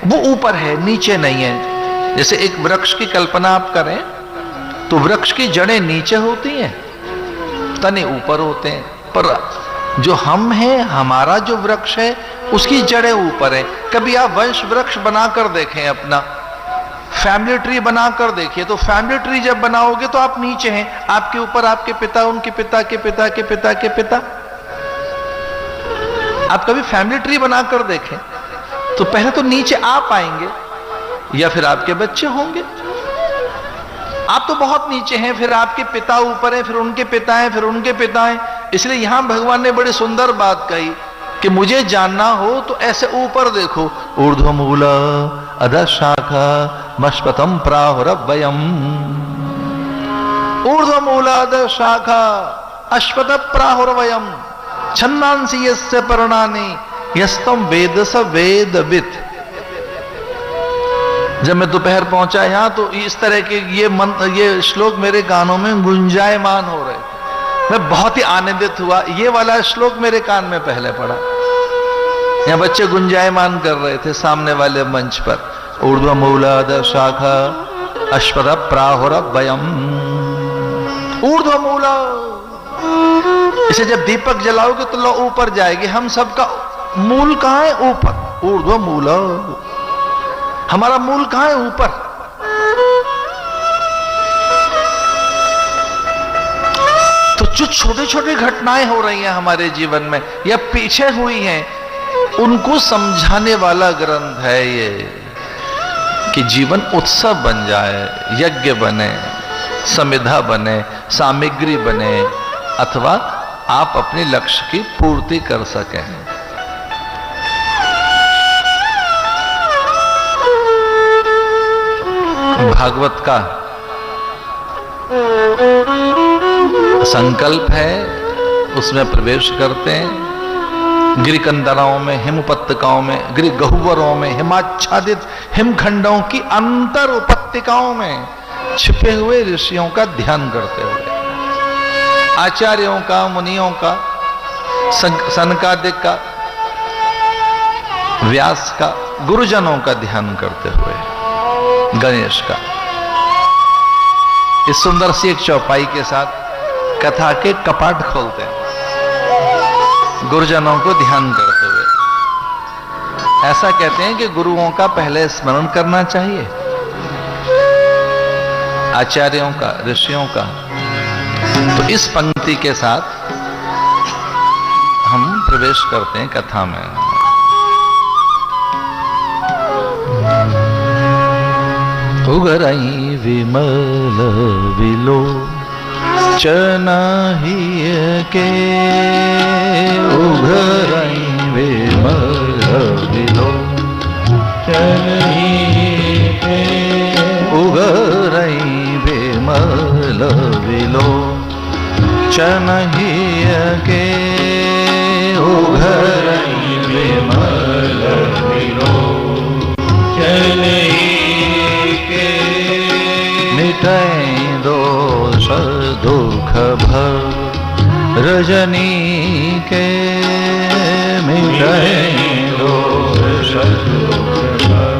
वो ऊपर है, नीचे नहीं है। जैसे एक वृक्ष की कल्पना आप करें तो वृक्ष की जड़ें नीचे होती हैं, तने ऊपर होते हैं, पर जो हम हैं, हमारा जो वृक्ष है उसकी जड़ें ऊपर है। कभी आप वंश वृक्ष बनाकर देखें, अपना फैमिली ट्री बनाकर देखिए, तो फैमिली ट्री जब बनाओगे तो आप नीचे हैं, आपके ऊपर आपके पिता, उनके पिता के पिता के पिता के पिता। आप कभी फैमिली ट्री बनाकर देखें तो पहले तो नीचे आप आएंगे, या फिर आपके बच्चे होंगे। आप तो बहुत नीचे हैं, फिर आपके पिता ऊपर हैं, फिर उनके पिता हैं, फिर उनके पिता हैं। इसलिए यहां भगवान ने बड़ी सुंदर बात कही कि मुझे जानना हो तो ऐसे ऊपर देखो, ऊर्ध्वमूल अधशाखा मश्पतम प्राहुरव्ययम, ऊर्ध्वमूल अधशाखा अश्वत प्राहुरव्ययम, छन्नांसि यस्य पर्णानि यस्तम वेद स वेदवित्। जब मैं दोपहर पहुंचा यहां तो इस तरह के ये श्लोक मेरे कानों में गुंजायमान हो रहे थे। मैं बहुत ही आनंदित हुआ। ये वाला श्लोक मेरे कान में पहले पड़ा। यहाँ बच्चे गुंजायमान कर रहे थे सामने वाले मंच पर, ऊर्ध्वमूलाद शाखा अश्वत प्राहुरव्ययम, ऊर्ध्वमूल। इसे जब दीपक जलाओगे तो लो ऊपर जाएगी। हम सबका मूल कहां है? ऊपर। ऊर्ध्वमूल, हमारा मूल कहां है? ऊपर। तो जो छोटे छोटे घटनाएं हो रही हैं हमारे जीवन में या पीछे हुई हैं, उनको समझाने वाला ग्रंथ है ये, कि जीवन उत्सव बन जाए, यज्ञ बने, समिधा बने, सामग्री बने, अथवा आप अपने लक्ष्य की पूर्ति कर सकें। भागवत का संकल्प है, उसमें प्रवेश करते हैं। गिरिकंदराओं में, हिम उपत्यकाओं में, गिरि गह्वरों में, हिमाच्छादित हिमखंडों की अंतर उपत्यकाओं में छिपे हुए ऋषियों का ध्यान करते हुए, आचार्यों का, मुनियों का, सनकादिक का, व्यास का, गुरुजनों का ध्यान करते हुए, गणेश का, इस सुंदर सी एक चौपाई के साथ कथा के कपाट खोलते हैं, गुरुजनों को ध्यान करते हुए। ऐसा कहते हैं कि गुरुओं का पहले स्मरण करना चाहिए, आचार्यों का, ऋषियों का। तो इस पंक्ति के साथ हम प्रवेश करते हैं कथा में। उगरई विमल विलो चनाहिय के, उगरई विमल विलो चनाहिय के, उगरई विमल विलो चनाहिय के, उगरई विमल विलो चनाहिय मिटै दोष दुख भर रजनी के, मिटै दोष दुख भर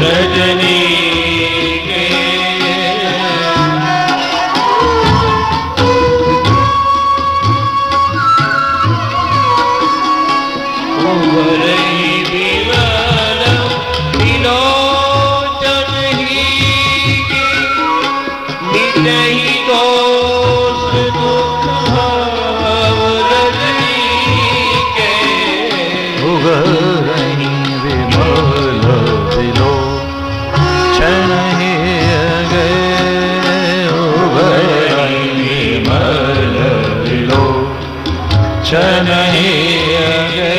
रजनी के। उगरई विमल विलोचन ही के, मिटहि दोष दुख भर रजनी के। उगरई विमल विलोचन ही के, उगरई विमल विलोचन ही के।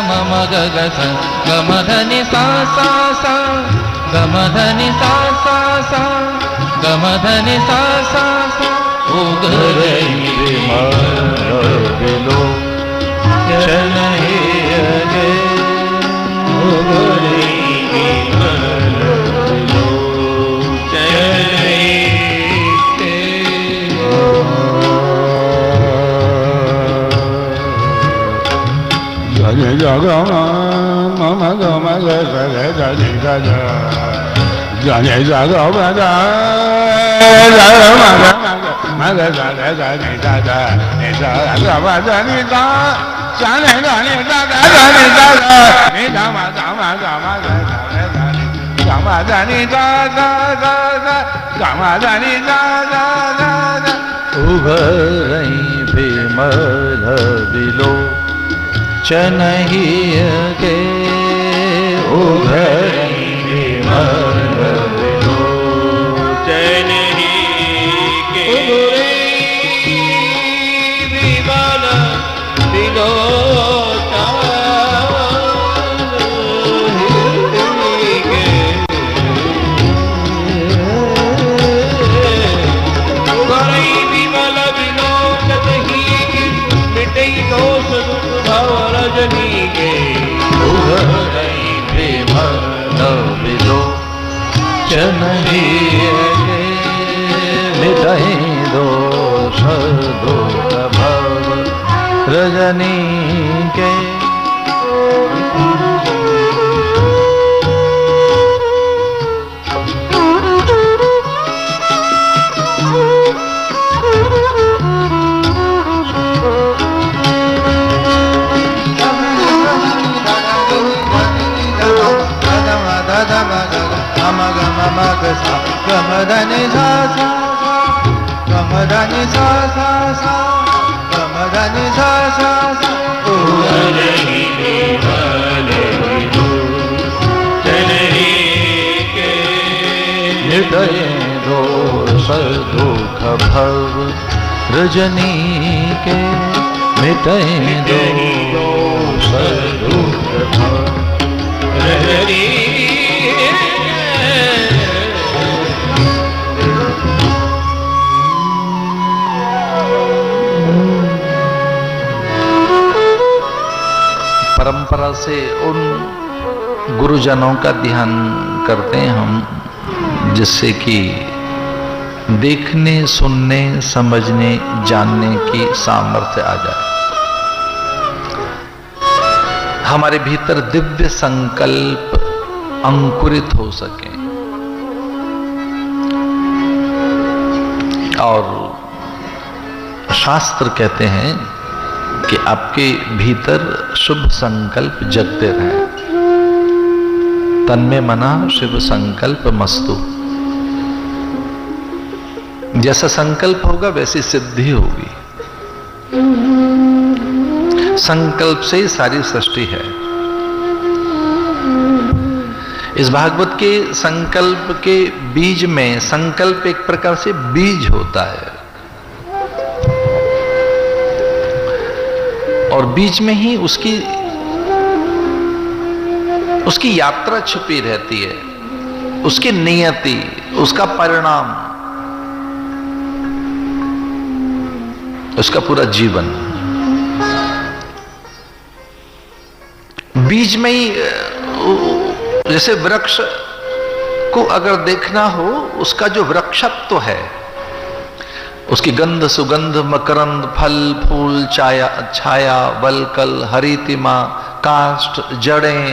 मम गग स गमधनि सा सा सा, गमधनि सा सा सा, गमधनि सा सा सा। उगरई विमल विलोचन ही के, उगरई विमल विलोचन के। जग मम गम जने जग जाने जाने दादा जाने दादा ने जामा जामा जामा जामा जाने दादा दादा जामा जाने दादा दादा उभरई विमल बिलो चनहि के उभरई विमल बिलो चनहि के विमल बिलो चनहि के मिटहि दोष दुख भव रजनी के गमदनि सा सा सा गमदनि सा सा सा गमदनि सा सा सा उभरई विमल बिलो चनहि के मिटहि दोष दुख भव रजनी के मिटहि दोष दुख भव रजनी परंपरा से उन गुरुजनों का ध्यान करते हैं हम जिससे कि देखने सुनने समझने जानने की सामर्थ्य आ जाए, हमारे भीतर दिव्य संकल्प अंकुरित हो सके और शास्त्र कहते हैं कि आपके भीतर शुभ संकल्प जगते रहें। तन्मे मना शिव संकल्प मस्तु। जैसा संकल्प होगा वैसी सिद्धि होगी। संकल्प से ही सारी सृष्टि है। इस भागवत के संकल्प के बीज में, संकल्प एक प्रकार से बीज होता है और बीच में ही उसकी यात्रा छुपी रहती है, उसकी नियति, उसका परिणाम, उसका पूरा जीवन बीज में ही। जैसे वृक्ष को अगर देखना हो, उसका जो वृक्षत्व है, उसकी गंध सुगंध मकरंद फल फूल छाया वलकल हरितिमा काष्ठ जड़ें,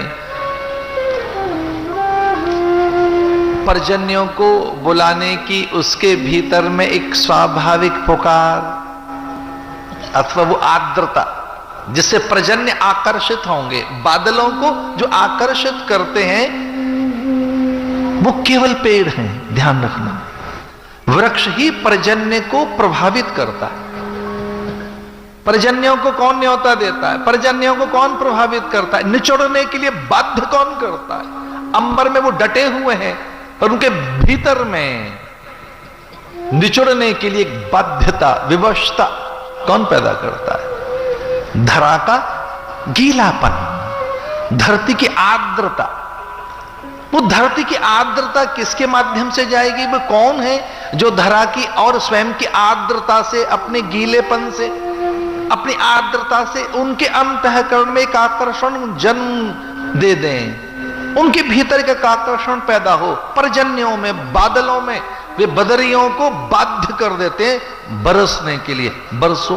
पर्जन्यों को बुलाने की उसके भीतर में एक स्वाभाविक पुकार अथवा वो आर्द्रता जिससे पर्जन्य आकर्षित होंगे। बादलों को जो आकर्षित करते हैं वो केवल पेड़ हैं, ध्यान रखना। वृक्ष ही पर्जन्य को प्रभावित करता है। पर्जन्यों को कौन न्योता देता है? पर्जन्यों को कौन प्रभावित करता है? निचोड़ने के लिए बाध्य कौन करता है? अंबर में वो डटे हुए हैं और उनके भीतर में निचोड़ने के लिए एक बाध्यता, विवशता कौन पैदा करता है? धरा का गीलापन, धरती की आर्द्रता। वो धरती की आर्द्रता किसके माध्यम से जाएगी? वो कौन है जो धरा की और स्वयं की आर्द्रता से, अपने गीलेपन से, अपनी आर्द्रता से उनके अंतःकरण में एक आकर्षण जन्म दे दें, उनके भीतर का आकर्षण पैदा हो। पर्जन्यों में, बादलों में वे बदरियों को बाध्य कर देते हैं बरसने के लिए। बरसो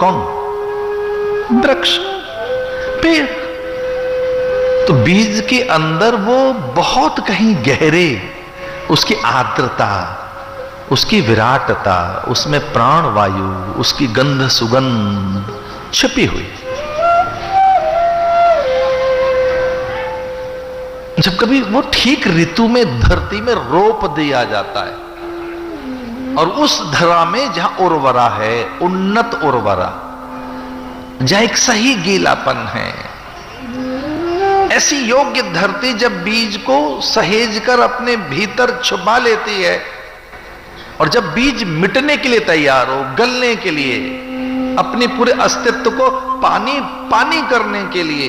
कौन? वृक्ष, पेड़। तो बीज के अंदर वो बहुत कहीं गहरे, उसकी आर्द्रता, उसकी विराटता, उसमें प्राण वायु, उसकी गंध सुगंध छिपी हुई। कभी वो ठीक ऋतु में धरती में रोप दिया जाता है, और उस धरा में जहां उर्वरा है, उन्नत उर्वरा, जहां एक सही गीलापन है, ऐसी योग्य धरती जब बीज को सहेज कर अपने भीतर छुपा लेती है, और जब बीज मिटने के लिए तैयार हो, गलने के लिए, अपने पूरे अस्तित्व को पानी पानी करने के लिए,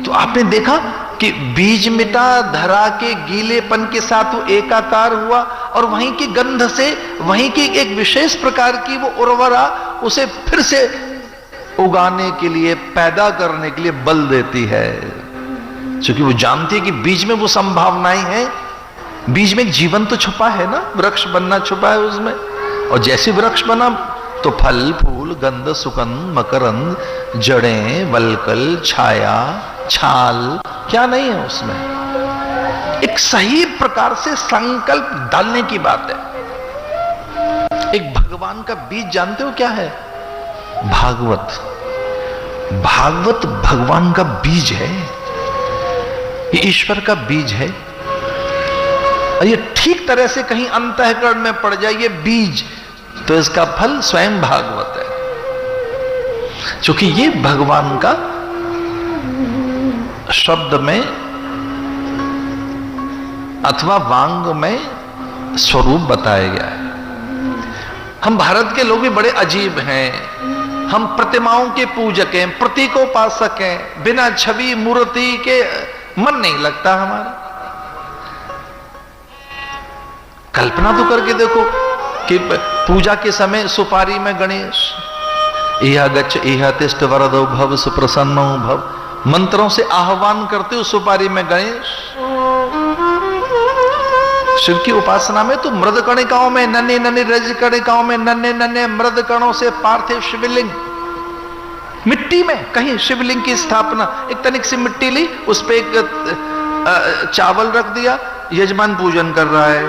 तो आपने देखा कि बीज मिटा, धरा के गीलेपन के साथ वो एकाकार हुआ, और वहीं की गंध से, वहीं की एक विशेष प्रकार की वो उर्वरा उसे फिर से उगाने के लिए, पैदा करने के लिए बल देती है, क्योंकि वो जानती है कि बीज में वो संभावनाएं हैं, बीज में जीवन तो छुपा है ना, वृक्ष बनना छुपा है उसमें, और जैसे वृक्ष बना तो फल, फूल, गंध, सुगंध, मकरंद, जड़ें, वलकल, छाया, छाल, क्या नहीं है उसमें। एक सही प्रकार से संकल्प डालने की बात है। एक भगवान का बीज जानते हो क्या है? भागवत। भागवत भगवान का बीज है, ये ईश्वर का बीज है। ये ठीक तरह से कहीं अंतःकरण में पड़ जाए ये बीज, तो इसका फल स्वयं भागवत है, क्योंकि ये भगवान का शब्द में अथवा वांग में स्वरूप बताया गया है। हम भारत के लोग भी बड़े अजीब हैं, हम प्रतिमाओं के पूजक हैं, प्रतीकोपासक हैं, बिना छवि मूर्ति के मन नहीं लगता हमारा। कल्पना तो करके देखो कि पूजा के समय सुपारी में गणेश, इहा गच्छ इहा तिष्ठ वरदो भव सुप्रसन्नो भव, मंत्रों से आह्वान करते हो सुपारी में गणेश। शिव की उपासना में तो मृद कणिकाओं में, नन्हे नन्हे रज कणिकाओं में, नन्हे नन्हे मृद कणों से पार्थिव शिवलिंग, मिट्टी में कहीं शिवलिंग की स्थापना, एक तनिक सी मिट्टी ली, उस पे एक चावल रख दिया, यजमान पूजन कर रहा है,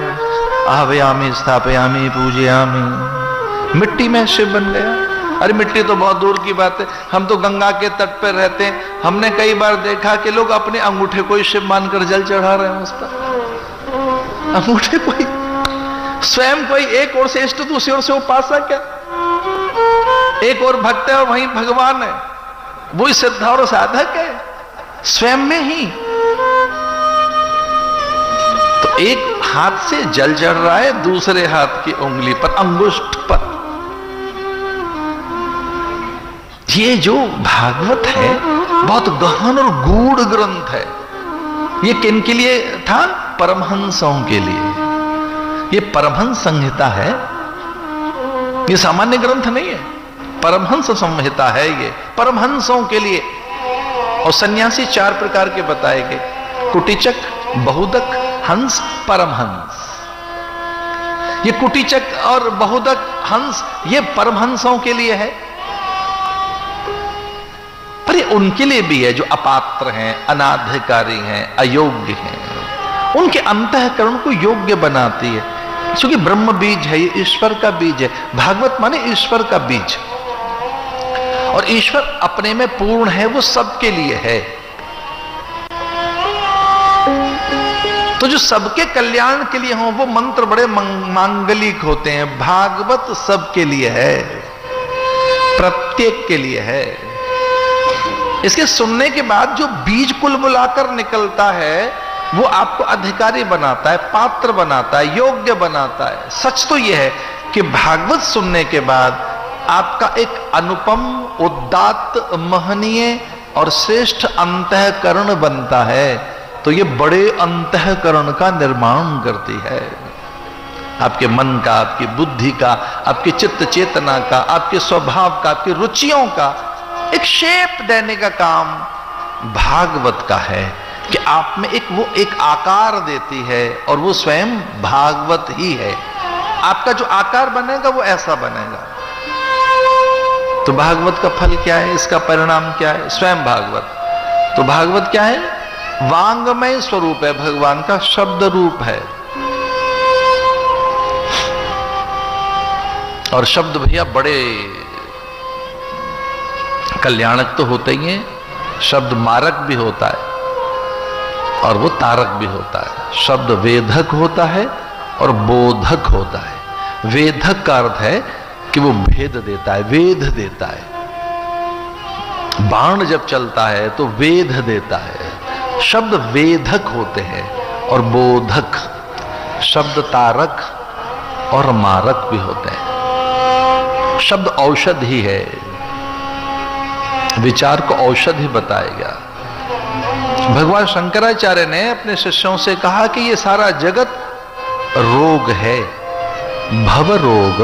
आह्वयामि स्थापयामि पूजयामि, मिट्टी में शिव बन गया। अरे मिट्टी तो बहुत दूर की बात है, हम तो गंगा के तट पर रहते हैं, हमने कई बार देखा कि लोग अपने अंगूठे को ही शिव मानकर जल चढ़ा रहे हैं उस पर। अंगूठे कोई, स्वयं कोई एक ओर से इष्ट, दूसरी ओर से उपासक है, एक और भक्त है और वहीं भगवान है, वही सिद्ध और साधक है स्वयं में ही। तो एक हाथ से जल चढ़ रहा है, दूसरे हाथ की उंगली पर, अंगुष्ठ पर। ये जो भागवत है बहुत गहन और गूढ़ ग्रंथ है। ये किन के लिए था? परमहंसों के लिए। ये परमहंस संहिता है, ये सामान्य ग्रंथ नहीं है, परमहंस संहिता है ये, परमहंसों के लिए। और सन्यासी 4 प्रकार के बताए गए, कुटीचक, बहुदक, हंस, परमहंस। ये कुटीचक और बहुदक, हंस, ये परमहंसों के लिए है, पर ये उनके लिए भी है जो अपात्र हैं, अनाधिकारी हैं, अयोग्य हैं, उनके अंतःकरण को योग्य बनाती है, क्योंकि ब्रह्म बीज है, ये ईश्वर का बीज है। भागवत माने ईश्वर का बीज, और ईश्वर अपने में पूर्ण है, वो सबके लिए है। तो जो सबके कल्याण के लिए हो वो मंत्र बड़े मांगलिक होते हैं। भागवत सबके लिए है, प्रत्येक के लिए है। इसके सुनने के बाद जो बीज कुलबुलाकर निकलता है वो आपको अधिकारी बनाता है, पात्र बनाता है, योग्य बनाता है। सच तो यह है कि भागवत सुनने के बाद आपका एक अनुपम, उदात्त, महनीय और श्रेष्ठ अंतःकरण बनता है। तो ये बड़े अंतःकरण का निर्माण करती है, आपके मन का, आपकी बुद्धि का, आपके चित्त चेतना का, आपके स्वभाव का, आपकी रुचियों का एक शेप देने का काम भागवत का है, कि आप में एक आकार देती है, और वो स्वयं भागवत ही है। आपका जो आकार बनेगा वो ऐसा बनेगा। तो भागवत का फल क्या है, इसका परिणाम क्या है? स्वयं भागवत। तो भागवत क्या है? वांगमय स्वरूप है, भगवान का शब्द रूप है। और शब्द भैया बड़े कल्याणक तो होते ही हैं, शब्द मारक भी होता है। और वो तारक भी होता है। शब्द वेधक होता है और बोधक होता है। वेधक का अर्थ है कि वो भेद देता है, वेध देता है। बाण जब चलता है तो वेध देता है। शब्द वेधक होते हैं और बोधक। शब्द तारक और मारक भी होते हैं। शब्द औषधि है, विचार को औषधि बताएगा। भगवान शंकराचार्य ने अपने शिष्यों से कहा कि ये सारा जगत रोग है, भव रोग।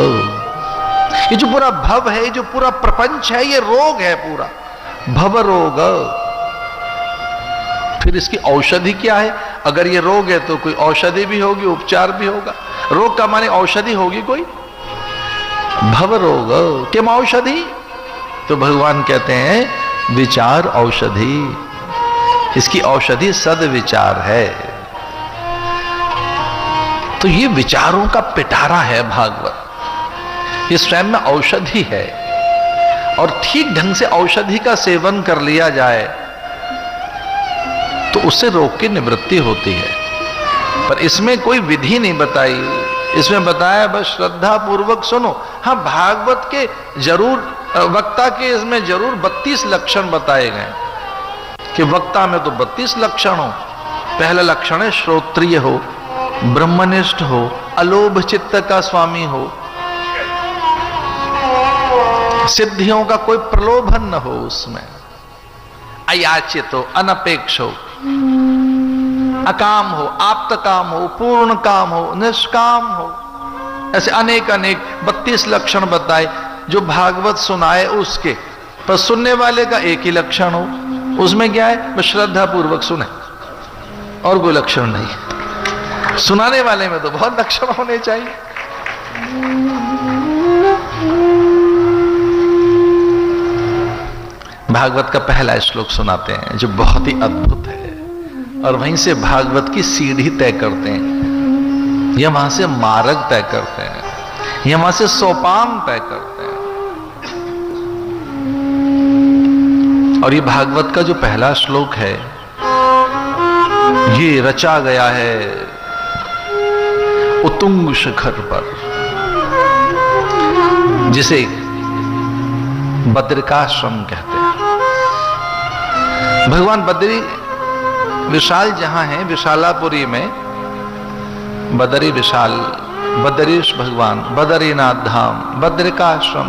ये जो पूरा भव है, ये जो पूरा प्रपंच है, ये रोग है पूरा, भव रोग। फिर इसकी औषधि क्या है? अगर ये रोग है तो कोई औषधि भी होगी, उपचार भी होगा। रोग का माने औषधि होगी कोई। भव रोग किम औषधि? तो भगवान कहते हैं विचार औषधि। इसकी औषधि सद्विचार है। तो ये विचारों का पिटारा है भागवत। ये स्वयं में औषधि है और ठीक ढंग से औषधि का सेवन कर लिया जाए तो उससे रोग की निवृत्ति होती है। पर इसमें कोई विधि नहीं बताई। इसमें बताया बस श्रद्धा पूर्वक सुनो। हाँ, भागवत के जरूर वक्ता के इसमें जरूर 32 लक्षण बताए गए कि वक्ता में तो 32 लक्षण हो। पहला लक्षण है श्रोत्रिय हो, ब्रह्मनिष्ठ हो, अलोभ चित्त का स्वामी हो, सिद्धियों का कोई प्रलोभन न हो उसमें, अयाचित हो, अनपेक्ष हो, अकाम हो, आप्त काम हो, पूर्ण काम हो, निष्काम हो। ऐसे अनेक अनेक 32 लक्षण बताए जो भागवत सुनाए उसके। पर सुनने वाले का एक ही लक्षण हो। उसमें क्या है? बस श्रद्धा पूर्वक सुने और कोई लक्षण नहीं। सुनाने वाले में तो बहुत लक्षण होने चाहिए। भागवत का पहला श्लोक सुनाते हैं जो बहुत ही अद्भुत है और वहीं से भागवत की सीढ़ी तय करते हैं, या वहां से मार्ग तय करते हैं, या वहां से सोपान तय करते हैं। और ये भागवत का जो पहला श्लोक है ये रचा गया है उत्तुंग शिखर पर, जिसे बद्रिकाश्रम कहते हैं। भगवान बद्री विशाल जहां है, विशालापुरी में बदरी विशाल, बदरीश भगवान, बद्रीनाथ धाम, बद्रिकाश्रम।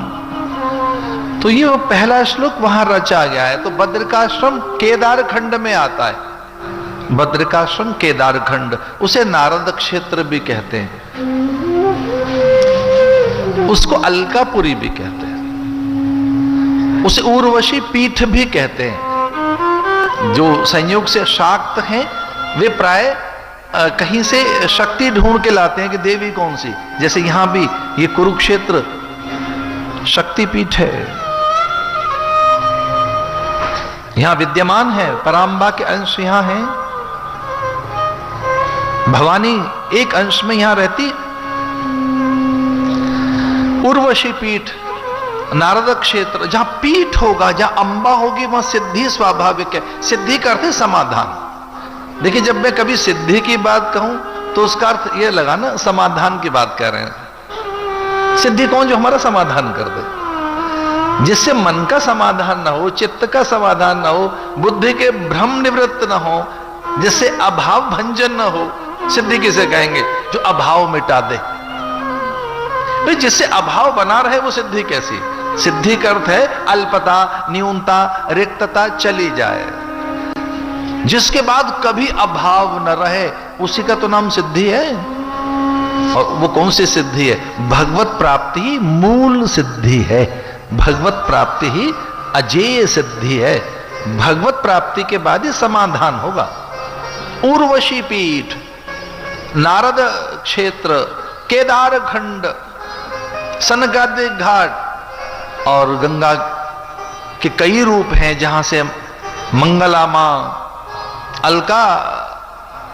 तो ये वो पहला श्लोक वहां रचा गया है। तो बद्रिकाश्रम केदार खंड में आता है। बद्रिकाश्रम केदार खंड, उसे नारद क्षेत्र भी कहते हैं, उसको अलकापुरी भी कहते हैं, उसे उर्वशी पीठ भी कहते हैं। जो संयोग से शाक्त हैं वे प्राय कहीं से शक्ति ढूंढ के लाते हैं कि देवी कौन सी। जैसे यहां भी ये कुरुक्षेत्र शक्तिपीठ है, यहां विद्यमान है, पराम्बा के अंश यहां हैं, भवानी एक अंश में यहां रहती। उर्वशी पीठ, नारद क्षेत्र, जहां पीठ होगा, जहां अंबा होगी वहां सिद्धि स्वाभाविक है। सिद्धि का अर्थ है समाधान। देखिए, जब मैं कभी सिद्धि की बात कहूं तो उसका अर्थ यह लगा ना समाधान की बात कर रहे हैं। सिद्धि कौन? जो हमारा समाधान कर दे, जिससे मन का समाधान ना हो, चित्त का समाधान ना हो, बुद्धि के भ्रम निवृत्त ना हो, जिससे अभाव भंजन ना हो। सिद्धि किसे कहेंगे? जो अभाव मिटा दे। भाई जिससे अभाव बना रहे वो सिद्धि कैसी? सिद्धि का अर्थ है अल्पता, न्यूनता, रिक्तता चली जाए, जिसके बाद कभी अभाव न रहे, उसी का तो नाम सिद्धि है। और वो कौन सी सिद्धि है? भगवत प्राप्ति ही मूल सिद्धि है। भगवत प्राप्ति ही अजेय सिद्धि है। भगवत प्राप्ति के बाद ही समाधान होगा। उर्वशी पीठ, नारद क्षेत्र, केदार खंड, सनकादिक घाट और गंगा के कई रूप हैं जहां से मंगला मां, अलका,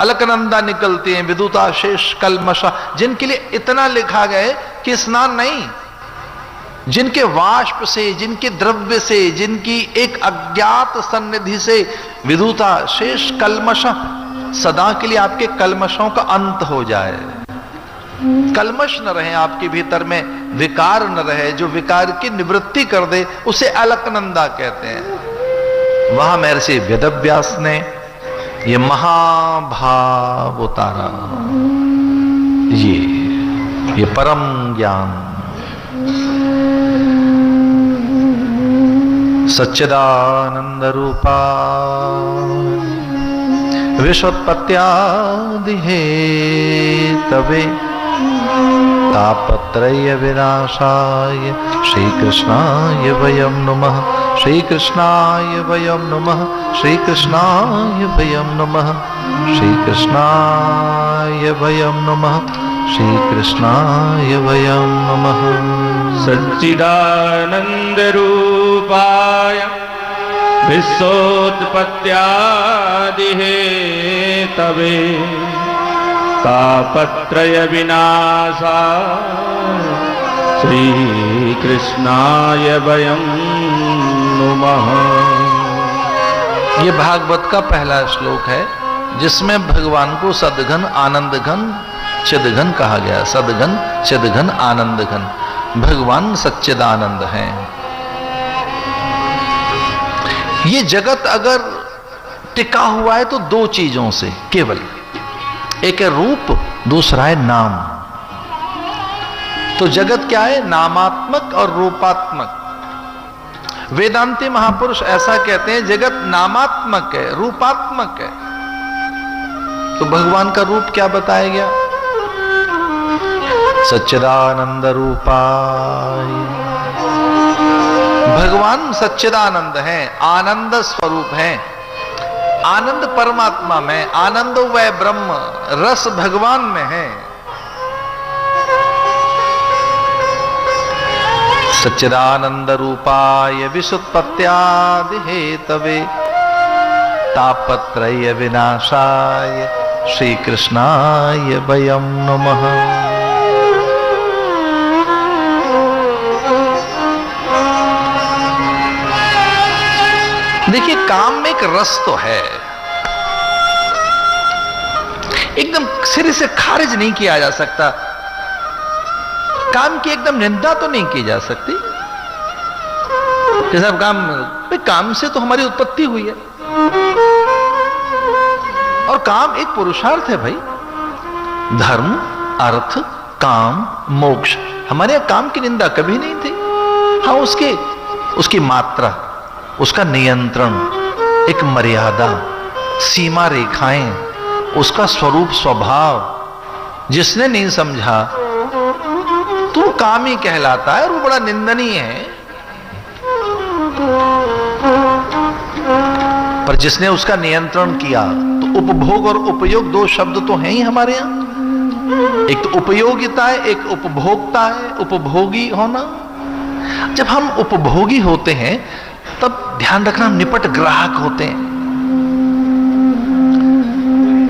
अलकनंदा निकलती हैं, विदुता, शेष, कलमशा, जिनके लिए इतना लिखा गया कि स्नान नहीं, जिनके वाष्प से, जिनके द्रव्य से, जिनकी एक अज्ञात सन्निधि से विदुता, शेष, कलमशा सदा के लिए आपके कलमशों का अंत हो जाए, कलमश न रहे आपके भीतर में, विकार न रहे, जो विकार की निवृत्ति कर दे उसे अलकनंदा कहते हैं। वहां महर्षि वेदव्यास ने ये महाभाव उतारा, ये परम ज्ञान। सच्चिदानंद रूपा विश्वोत्पत्त्यादि हेतवे तापत्रय विनाशाय श्रीकृष्णाय वयं नमः, श्रीकृष्णाय वयं नमः, श्रीकृष्णाय वयं नमः, श्रीकृष्णाय वयं नमः, श्रीकृष्णाय वयं नमः। सच्चिदानंद रूपाय विश्वोत्पत्त्यादि हेतवे तापत्रय विनाशाय श्री कृष्णाय वयं नमः। ये भागवत का पहला श्लोक है जिसमें भगवान को सदघन, आनंदघन, चिदघन कहा गया। सदघन, चिदघन, आनंदघन, भगवान सच्चिदानंद हैं। ये जगत अगर टिका हुआ है तो दो चीजों से केवल, एक है रूप, दूसरा है नाम। तो जगत क्या है? नामात्मक और रूपात्मक। वेदांती महापुरुष ऐसा कहते हैं जगत नामात्मक है, रूपात्मक है। तो भगवान का रूप क्या बताया गया? सच्चिदानंद रूपाय। भगवान सच्चिदानंद हैं, आनंद स्वरूप हैं। आनंद परमात्मा में, आनंद वह ब्रह्म, रस भगवान में है। सच्चिदानंद रूपाय विश्वोत्पत्त्यादि हेतवे तापत्रय विनाशाय श्री कृष्णाय वयं नमः। देखिए, काम में एक रस तो है, एकदम सिरे से खारिज नहीं किया जा सकता। काम की एकदम निंदा तो नहीं की जा सकती कि साहब काम से तो हमारी उत्पत्ति हुई है, और काम एक पुरुषार्थ है भाई। धर्म, अर्थ, काम, मोक्ष, हमारे यहां काम की निंदा कभी नहीं थी। हाँ, उसकी मात्रा, उसका नियंत्रण, एक मर्यादा, सीमा रेखाएं, उसका स्वरूप स्वभाव जिसने नहीं समझा तो काम ही कहलाता है और वो बड़ा निंदनीय है। पर जिसने उसका नियंत्रण किया, तो उपभोग और उपयोग दो शब्द तो हैं ही हमारे यहां। एक तो उपयोगिता है, एक उपभोक्ता है, उपभोगी होना। जब हम उपभोगी होते हैं तब ध्यान रखना, हम निपट ग्राहक होते हैं,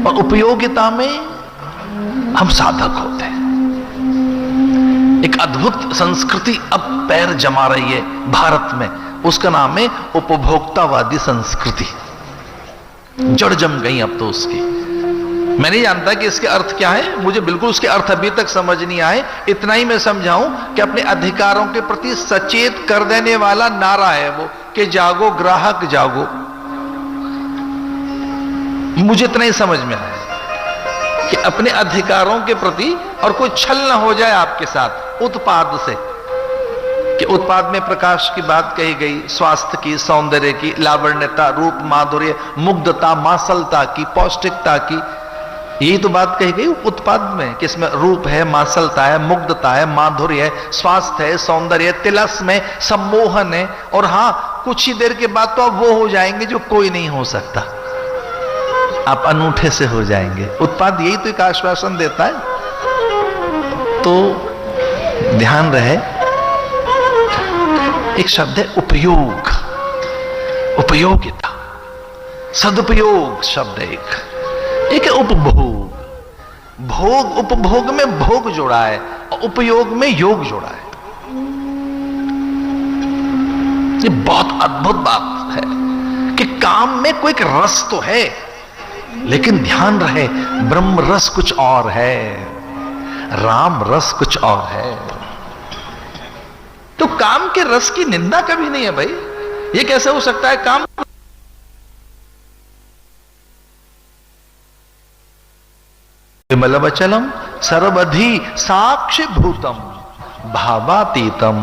और उपयोगिता में हम साधक होते हैं। एक अद्भुत संस्कृति अब पैर जमा रही है भारत में, उसका नाम है उपभोक्तावादी संस्कृति। जड़ जम गई अब तो उसकी। मैं नहीं जानता कि इसके अर्थ क्या है, मुझे बिल्कुल उसके अर्थ अभी तक समझ नहीं आए। इतना ही मैं समझाऊं कि अपने अधिकारों के प्रति सचेत कर देने वाला नारा है वो, कि जागो ग्राहक जागो। मुझे इतना ही समझ में आया कि अपने अधिकारों के प्रति, और कोई छल ना हो जाए आपके साथ उत्पाद से, कि उत्पाद में प्रकाश की बात कही गई, स्वास्थ्य की, सौंदर्य की, लावण्यता, रूप, माधुर्य, मुग्धता, मासलता की, पौष्टिकता की, यही तो बात कही गई उत्पाद में, कि इसमें रूप है, मासलता है, मुग्धता है, माधुर्य है, स्वास्थ्य है, सौंदर्य, तिलस्म, सम्मोहन है, और हाँ, कुछ ही देर के बाद तो आप वो हो जाएंगे जो कोई नहीं हो सकता, आप अनूठे से हो जाएंगे। उत्पाद यही तो एक आश्वासन देता है। तो ध्यान रहे, एक शब्द है उपयोग, उपयोगिता, सदुपयोग शब्द एक है उपभोग। भोग, उपभोग में भोग जोड़ा है और उपयोग में योग जोड़ा है। ये बहुत अद्भुत बात है कि काम में कोई एक रस तो है, लेकिन ध्यान रहे, ब्रह्म रस कुछ और है, राम रस कुछ और है। तो काम के रस की निंदा कभी नहीं है भाई। ये कैसे हो सकता है? काम विमलवचलम सर्वधि साक्षी भूतम भावातीतम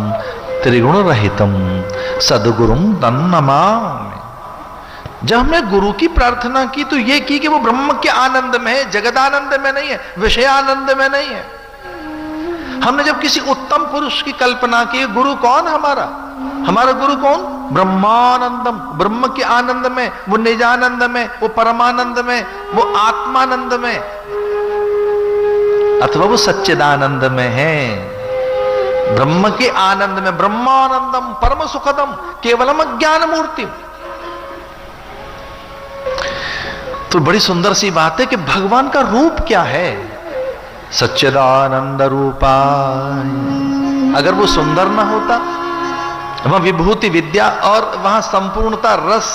त्रिगुण रहितम सदगुरुम तन्नमामि। जब हमने गुरु की प्रार्थना की तो यह की कि वो ब्रह्म के आनंद में है, जगदानंद में नहीं है, विषयानंद में नहीं है। हमने जब किसी उत्तम पुरुष की कल्पना की, गुरु कौन हमारा? हमारा गुरु कौन? ब्रह्मानंदम, ब्रह्म के आनंद में, वो निजानंद में, वो परमानंद में, वो आत्मानंद में, अथवा वो सच्चिदानंद में है। ब्रह्म के आनंद में, ब्रह्मानंदम परम सुखदम केवलम ज्ञान मूर्ति। तो बड़ी सुंदर सी बात है कि भगवान का रूप क्या है? सच्चिदानंद रूपाय। अगर वो सुंदर ना होता, वहां विभूति विद्या और वहां संपूर्णता रस,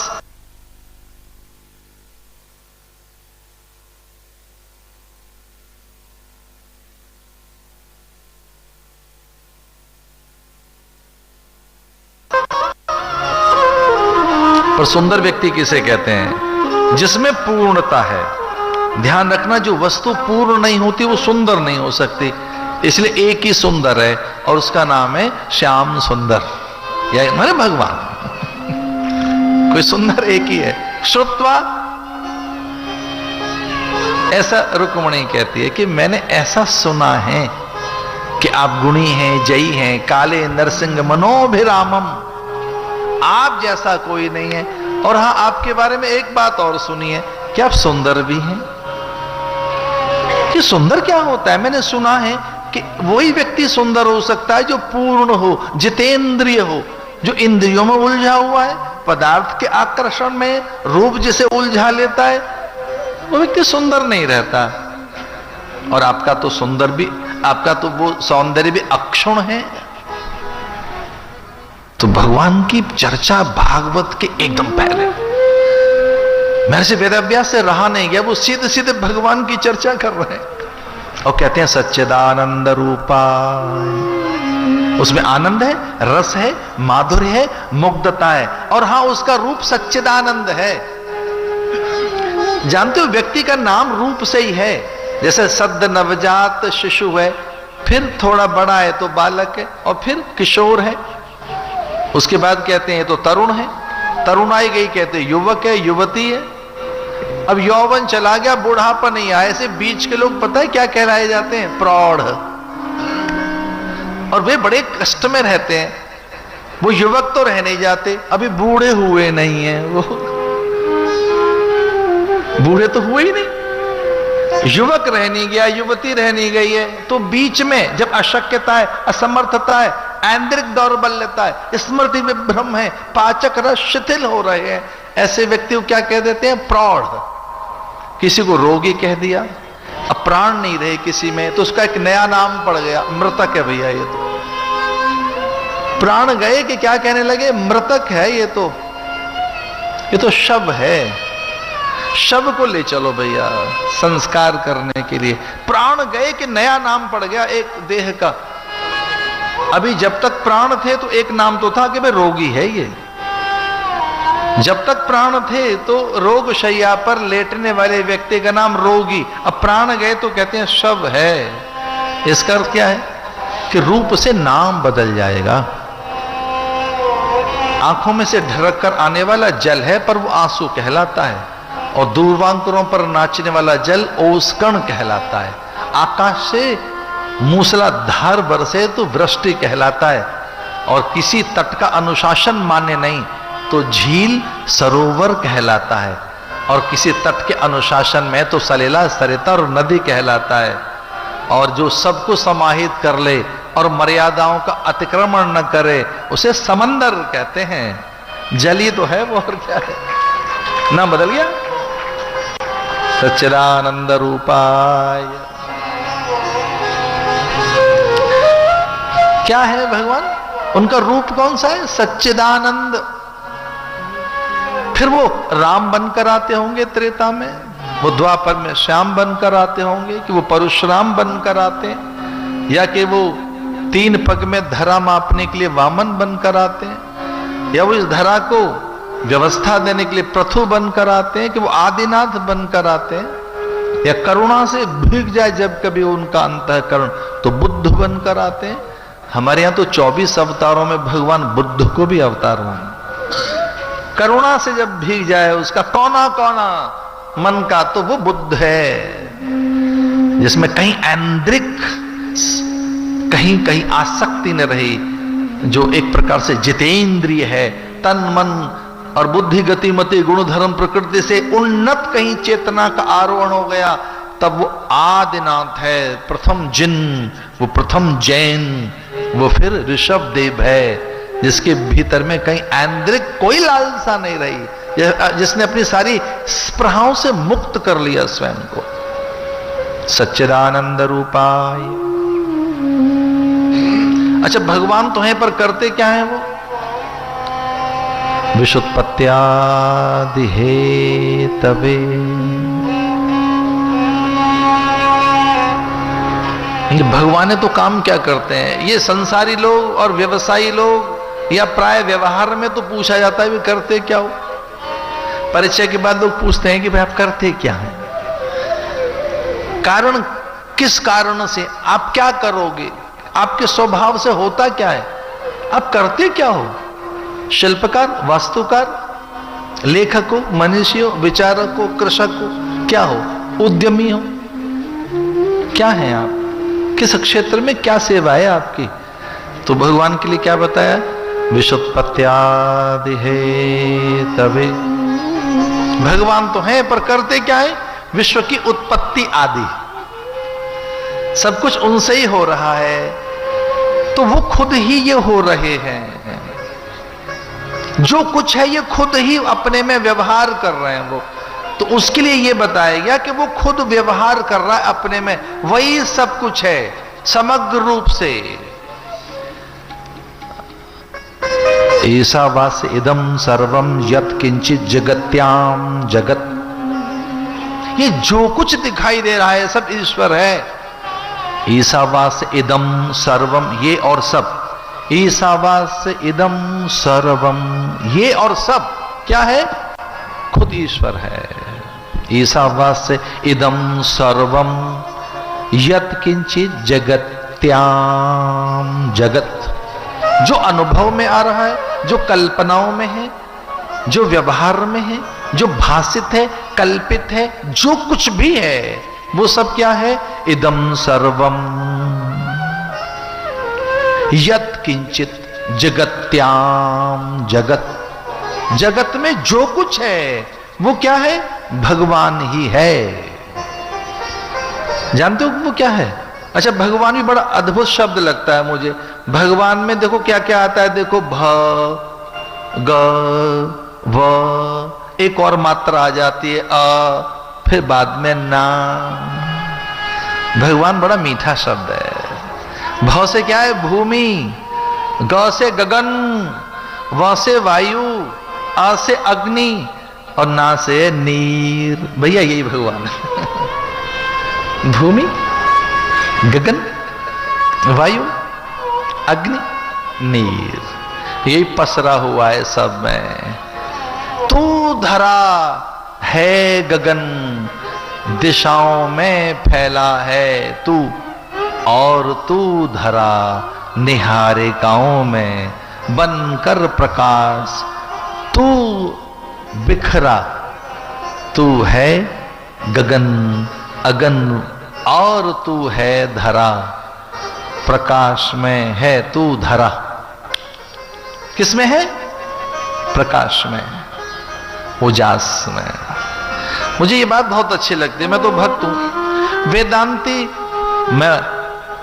पर सुंदर व्यक्ति किसे कहते हैं? जिसमें पूर्णता है। ध्यान रखना, जो वस्तु पूर्ण नहीं होती वो सुंदर नहीं हो सकती। इसलिए एक ही सुंदर है और उसका नाम है श्याम सुंदर, या हमारे भगवान। कोई सुंदर एक ही है। श्रुत्वा, ऐसा रुक्मिणी कहती है कि मैंने ऐसा सुना है कि आप गुणी हैं, जयी हैं, काले नरसिंह मनोभिरामम, आप जैसा कोई नहीं है। और हां, आपके बारे में एक बात और सुनी है कि आप सुंदर भी हैं। कि सुंदर क्या होता है? मैंने सुना है कि वही व्यक्ति सुंदर हो सकता है जो पूर्ण हो, जितेंद्रिय हो, जो इंद्रियों में उलझा हुआ है, पदार्थ के आकर्षण में रूप जिसे उलझा लेता है, वो व्यक्ति सुंदर नहीं रहता। और आपका तो सुंदर भी, आपका तो वो सौंदर्य भी अक्षुण है। तो भगवान की चर्चा भागवत के एकदम पहले, महर्षि वेदव्यास से रहा नहीं गया, वो सीधे सीधे भगवान की चर्चा कर रहे हैं और कहते हैं सच्चिदानंद रूपाय। उसमें आनंद है, रस है, माधुर्य है, मुग्धता है, और हां, उसका रूप सच्चिदानंद है। जानते हो, व्यक्ति का नाम रूप से ही है। जैसे सद्य नवजात शिशु है, फिर थोड़ा बड़ा है तो बालक है, और फिर किशोर है, उसके बाद कहते हैं तो तरुण है, तरुणाई गई कहते हैं युवक है, युवती है, अब यौवन चला गया, बुढ़ापा नहीं आया। ऐसे बीच के लोग पता है क्या कहलाए जाते हैं? प्रौढ़। और वे बड़े कष्ट में रहते हैं। वो युवक तो रह नहीं जाते, अभी बूढ़े हुए नहीं है, वो बूढ़े तो हुए ही नहीं, युवक रह नहीं गया, युवती रह नहीं गई है, तो बीच में जब अशक्यता है, असमर्थता है, ऐन्द्रिक दौर्बल्यता है, स्मृति में भ्रम है, पाचक रस शिथिल हो रहे हैं, ऐसे व्यक्ति को क्या कह देते हैं? प्रौढ़। किसी को रोगी कह दिया, अब प्राण नहीं रहे किसी में, तो उसका एक नया नाम पड़ गया, मृतक है भैया ये तो। प्राण गए कि क्या कहने लगे? मृतक है ये तो शव है। शव को ले चलो भैया संस्कार करने के लिए। प्राण गए कि नया नाम पड़ गया एक देह का। अभी जब तक प्राण थे तो एक नाम तो था कि भाई रोगी है ये। जब तक प्राण थे तो रोग शैया पर लेटने वाले व्यक्ति का नाम रोगी। अब प्राण गए तो कहते हैं शव है। इसका अर्थ क्या है कि रूप से नाम बदल जाएगा। आंखों में से ढरक कर आने वाला जल है पर वो आंसू कहलाता है, और दूरवांकुरों पर नाचने वाला जल ओस्कण कहलाता है। आकाश से मूसलाधार बरसे तो वृष्टि कहलाता है, और किसी तट का अनुशासन मान्य नहीं तो झील सरोवर कहलाता है, और किसी तट के अनुशासन में तो सलीला सरिता और नदी कहलाता है। और जो सबको समाहित कर ले और मर्यादाओं का अतिक्रमण न करे उसे समंदर कहते हैं। जली तो है वो, और क्या है? ना बदल गया? सच्चिदानंद रूपाय। क्या है भगवान? उनका रूप कौन सा है? सच्चिदानंद। फिर वो राम बनकर आते होंगे त्रेता में, वो द्वापर में श्याम बनकर आते होंगे, कि वो परशुराम बनकर आते हैं, या कि वो 3 पग में धरा मापने के लिए वामन बनकर आते हैं, या वो इस धरा को व्यवस्था देने के लिए पृथु बनकर आते हैं, कि वो आदिनाथ बनकर आते हैं, या करुणा से भीग जाए जब कभी उनका अंतःकरण तो बुद्ध बनकर आते हैं। हमारे यहां तो 24 अवतारों में भगवान बुद्ध को भी अवतार माने। करुणा से जब भीग जाए उसका कोना कोना मन का, तो वो बुद्ध है, जिसमें कहीं ऐन्द्रिक कहीं कहीं आसक्ति न रही, जो एक प्रकार से जितेंद्रिय है, तन मन और बुद्धि गतिमति गुण धर्म प्रकृति से उन्नत कहीं चेतना का आरोहण हो गया, तब वो आदिनाथ है, प्रथम जिन, वो प्रथम जैन, वो फिर ऋषभ देव है, जिसके भीतर में कहीं ऐन्द्रिक कोई लालसा नहीं रही, जिसने अपनी सारी स्पृहाओं से मुक्त कर लिया स्वयं को। सच्चिदानंद रूपाय। अच्छा, भगवान तो है, पर करते क्या है वो? विशुत्पत्त्यादि हेतवे। भगवान तो काम क्या करते हैं? ये संसारी लोग और व्यवसायी लोग या प्राय व्यवहार में तो पूछा जाता है, वे करते क्या हो? परिचय के बाद लोग पूछते हैं कि भाई आप करते क्या हैं? कारण, किस कारण से आप क्या करोगे? आपके स्वभाव से होता क्या है? आप करते क्या हो? शिल्पकार, वास्तुकार, लेखक हो, मनीषी हो, विचारक हो, कृषक हो, क्या हो? उद्यमी हो, क्या है आप? किस क्षेत्र में क्या सेवा है आपकी? तो भगवान के लिए क्या बताया? विशुत्पत्त्यादि हेतवे। भगवान तो है, पर करते क्या है? विश्व की उत्पत्ति आदि सब कुछ उनसे ही हो रहा है, तो वो खुद ही ये हो रहे हैं। जो कुछ है ये खुद ही अपने में व्यवहार कर रहे हैं वो, तो उसके लिए ये बताया गया कि वो खुद व्यवहार कर रहा है अपने में, वही सब कुछ है समग्र रूप से। ईशावास्य इदं सर्वम यत् किंचित जगत्याम जगत। ये जो कुछ दिखाई दे रहा है सब ईश्वर है। ईशावास्य इदं सर्वम, ये और सब। ईशावास्य इदं सर्वम, ये और सब क्या है? खुद ईश्वर है। ईशावास्य इदं सर्वम यत् किंचित जगत्याम जगत। जो अनुभव में आ रहा है, जो कल्पनाओं में है, जो व्यवहार में है, जो भाषित है, कल्पित है, जो कुछ भी है, वो सब क्या है? इदं सर्वम यत् किंचित जगत्याम जगत। जगत में जो कुछ है वो क्या है? भगवान ही है। जानते हो वो क्या है? अच्छा, भगवान भी बड़ा अद्भुत शब्द लगता है मुझे। भगवान में देखो क्या क्या आता है, देखो भ, ग, व, एक और मात्रा आ जाती है अ, फिर बाद में ना। भगवान बड़ा मीठा शब्द है। भ से क्या है? भूमि, ग से गगन, व से वायु, आ से अग्नि और ना से नीर। भैया यही भगवान है। भूमि, गगन, वायु, अग्नि, नीर, यही पसरा हुआ है सब में। तू धरा है गगन, दिशाओं में फैला है तू, और तू धरा निहारिकाओं में बनकर प्रकाश। तू बिखरा, तू है गगन अगन, और तू है धरा, प्रकाश में है तू धरा। किसमें है? प्रकाश में, उजास में। मुझे ये बात बहुत अच्छी लगती है। मैं तो भक्त हूं, वेदांती, मैं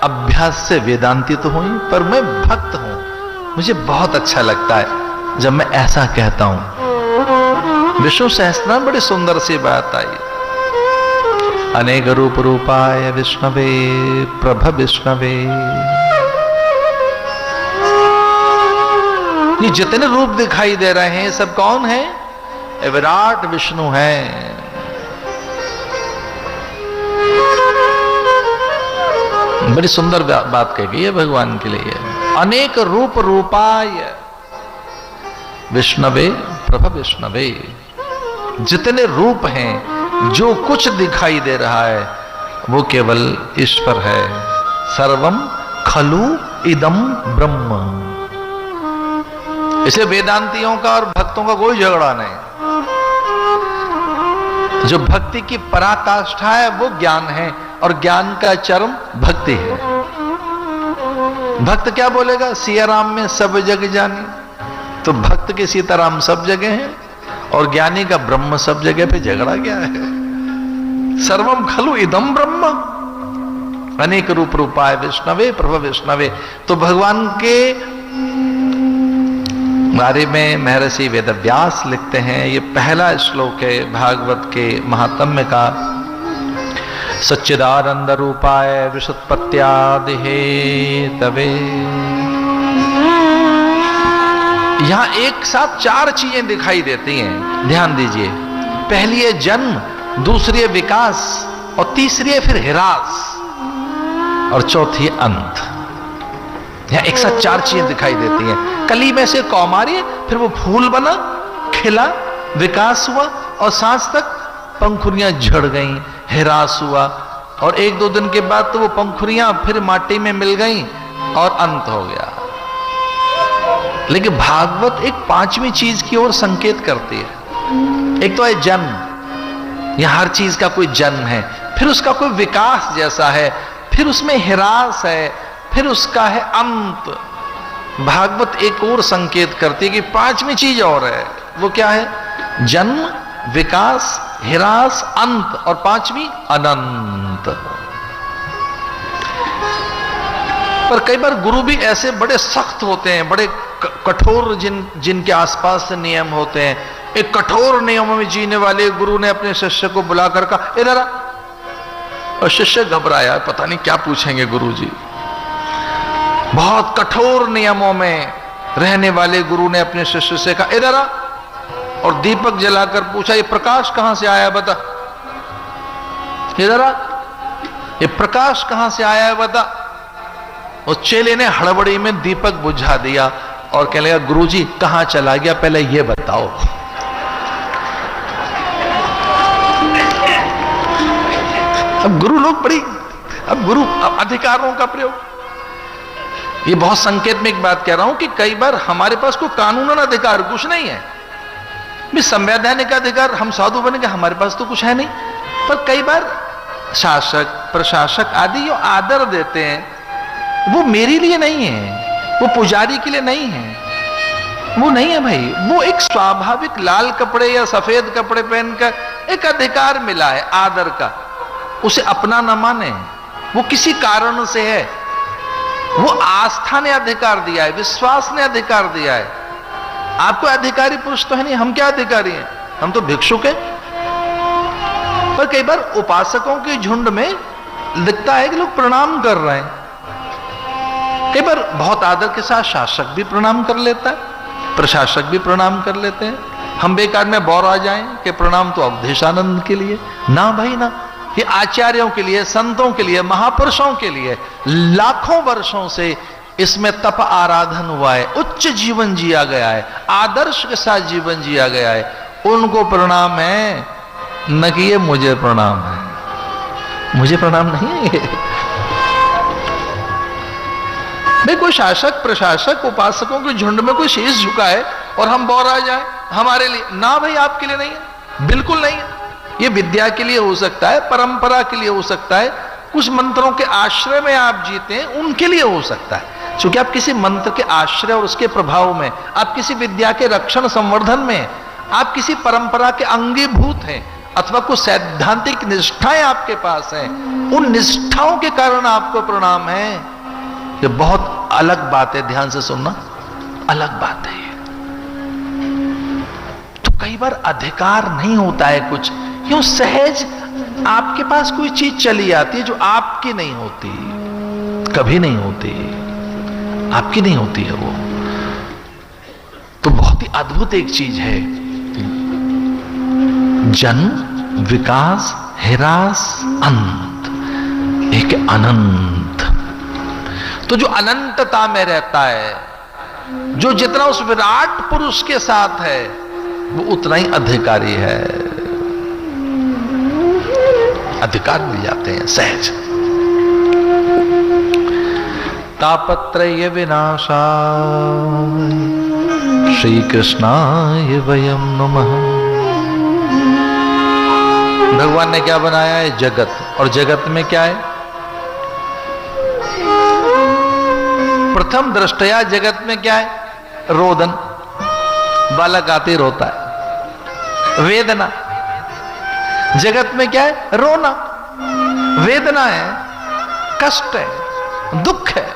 अभ्यास से वेदांती तो हूं ही, पर मैं भक्त हूं। मुझे बहुत अच्छा लगता है जब मैं ऐसा कहता हूं। विष्णु सहस्त्रनाम बड़ी सुंदर सी बात आई। अनेक रूप रूपाय विष्णवे प्रभ विष्णवे। ये जितने रूप दिखाई दे रहे हैं सब कौन है? विराट विष्णु है। बड़ी सुंदर बात कह गई है भगवान के लिए। अनेक रूप रूपाय विष्णवे प्रभ विष्णवे। जितने रूप हैं, जो कुछ दिखाई दे रहा है वो केवल ईश्वर है। सर्वम खलु इदम ब्रह्म। इसे वेदांतियों का और भक्तों का कोई झगड़ा नहीं। जो भक्ति की पराकाष्ठा है वो ज्ञान है, और ज्ञान का चरम भक्ति है। भक्त क्या बोलेगा? सियाराम में सब जग जानी। तो भक्त के सीताराम सब जगह हैं, और ज्ञानी का ब्रह्म सब जगह पे। झगड़ा क्या है? सर्वम खलु इदम ब्रह्म। अनेक रूप रूपाय विष्णवे प्रभ विष्णवे। तो भगवान के बारे में महर्षि वेदव्यास लिखते हैं, ये पहला श्लोक है भागवत के महात्म्य का। सच्चिदानंद रूपाय विशुत्पत्त्यादि हेतवे। यहां एक साथ चार चीजें दिखाई देती हैं, ध्यान दीजिए। पहली है जन्म, दूसरी है विकास, और तीसरी है फिर ह्रास, और चौथी है अंत। यहां एक साथ चार चीजें दिखाई देती हैं। कली में से कौमारी, फिर वो फूल बना, खिला, विकास हुआ, और सांस तक पंखुड़ियां झड़ गईं, ह्रास हुआ, और एक दो दिन के बाद तो वो पंखुड़ियां फिर माटी में मिल गईं और अंत हो गया। लेकिन भागवत एक पांचवी चीज की ओर संकेत करती है। एक तो है जन्म, यह हर चीज का कोई जन्म है, फिर उसका कोई विकास जैसा है, फिर उसमें ह्रास है, फिर उसका है अंत। भागवत एक और संकेत करती है कि पांचवी चीज और है। वो क्या है? जन्म, विकास, ह्रास, अंत, और पांचवी अनंत। पर कई बार गुरु भी ऐसे बड़े सख्त होते हैं, बड़े कठोर, जिनके आसपास से नियम होते हैं। एक कठोर नियमों में जीने वाले गुरु ने अपने शिष्य को बुलाकर कहा, इधर आ। और शिष्य घबराया, पता नहीं क्या पूछेंगे गुरुजी। बहुत कठोर नियमों में रहने वाले गुरु ने अपने शिष्य से कहा, इधर आ। और दीपक जलाकर पूछा, ये प्रकाश कहां से आया बता। इधर आ, ये प्रकाश कहां से आया है बता। उस चेले ने हड़बड़ी में दीपक बुझा दिया और कहने लगा, गुरुजी कहां चला गया, पहले ये बताओ। अब गुरु लोग बड़ी, अब गुरु अधिकारों का प्रयोग। ये बहुत संकेत में एक बात कह रहा हूं कि कई बार हमारे पास कोई कानूनन अधिकार कुछ नहीं है। संवैधानिक अधिकार, हम साधु बनेंगे, हमारे पास तो कुछ है नहीं। पर कई बार शासक, प्रशासक आदि जो आदर देते हैं वो मेरे लिए नहीं है, वो पुजारी के लिए नहीं है, वो नहीं है भाई। वो एक स्वाभाविक लाल कपड़े या सफेद कपड़े पहनकर एक अधिकार मिला है आदर का, उसे अपना न माने। वो किसी कारण से है, वो आस्था ने अधिकार दिया है, विश्वास ने अधिकार दिया है। आपको अधिकारी पुरुष तो है नहीं, हम क्या अधिकारी हैं, हम तो भिक्षुक हैं। पर कई बार उपासकों के झुंड में दिखता है कि लोग प्रणाम कर रहे हैं। कई बार बहुत आदर के साथ शासक भी प्रणाम कर लेता है, प्रशासक भी प्रणाम कर लेते हैं। हम बेकार में बौर आ जाएं कि प्रणाम तो अवधेशानंद के लिए, ना भाई ना। ये आचार्यों के लिए, संतों के लिए, महापुरुषों के लिए लाखों वर्षों से इसमें तप आराधन हुआ है, उच्च जीवन जिया गया है, आदर्श के साथ जीवन जिया गया है। उनको प्रणाम है, न कि ये मुझे प्रणाम है। मुझे प्रणाम नहीं है ये। भाई कोई शासक, प्रशासक, उपासकों के झुंड में कोई शीश झुकाए और हम बौर आ जाए हमारे लिए, ना भाई आपके लिए नहीं है, बिल्कुल नहीं है। ये विद्या के लिए हो सकता है, परंपरा के लिए हो सकता है, कुछ मंत्रों के आश्रय में आप जीते हैं उनके लिए हो सकता है। क्योंकि आप किसी मंत्र के आश्रय और उसके प्रभाव में, आप किसी विद्या के रक्षण संवर्धन में, आप किसी परंपरा के अंगीभूत हैं, अथवा कुछ सैद्धांतिक निष्ठाएं आपके पास हैं, उन निष्ठाओं के कारण आपको प्रणाम है। ये बहुत अलग बात है, ध्यान से सुनना, अलग बात है। तो कई बार अधिकार नहीं होता है कुछ, यूं सहज आपके पास कोई चीज चली आती है जो आपकी नहीं होती, कभी नहीं होती, आपकी नहीं होती है वो। तो बहुत ही अद्भुत एक चीज है, जन्म, विकास, ह्रास, अंत, एक अनंत। तो जो अनंतता में रहता है, जो जितना उस विराट पुरुष के साथ है, वो उतना ही अधिकारी है। अधिकार मिल जाते हैं सहज। तापत्रय विनाशाय श्री कृष्णाय वयम नमः। भगवान ने क्या बनाया है? जगत। और जगत में क्या है? प्रथम दृष्टया जगत में क्या है? रोदन, बालक आते ही रोता है। वेदना, जगत में क्या है? रोना, वेदना है, कष्ट है, दुख है।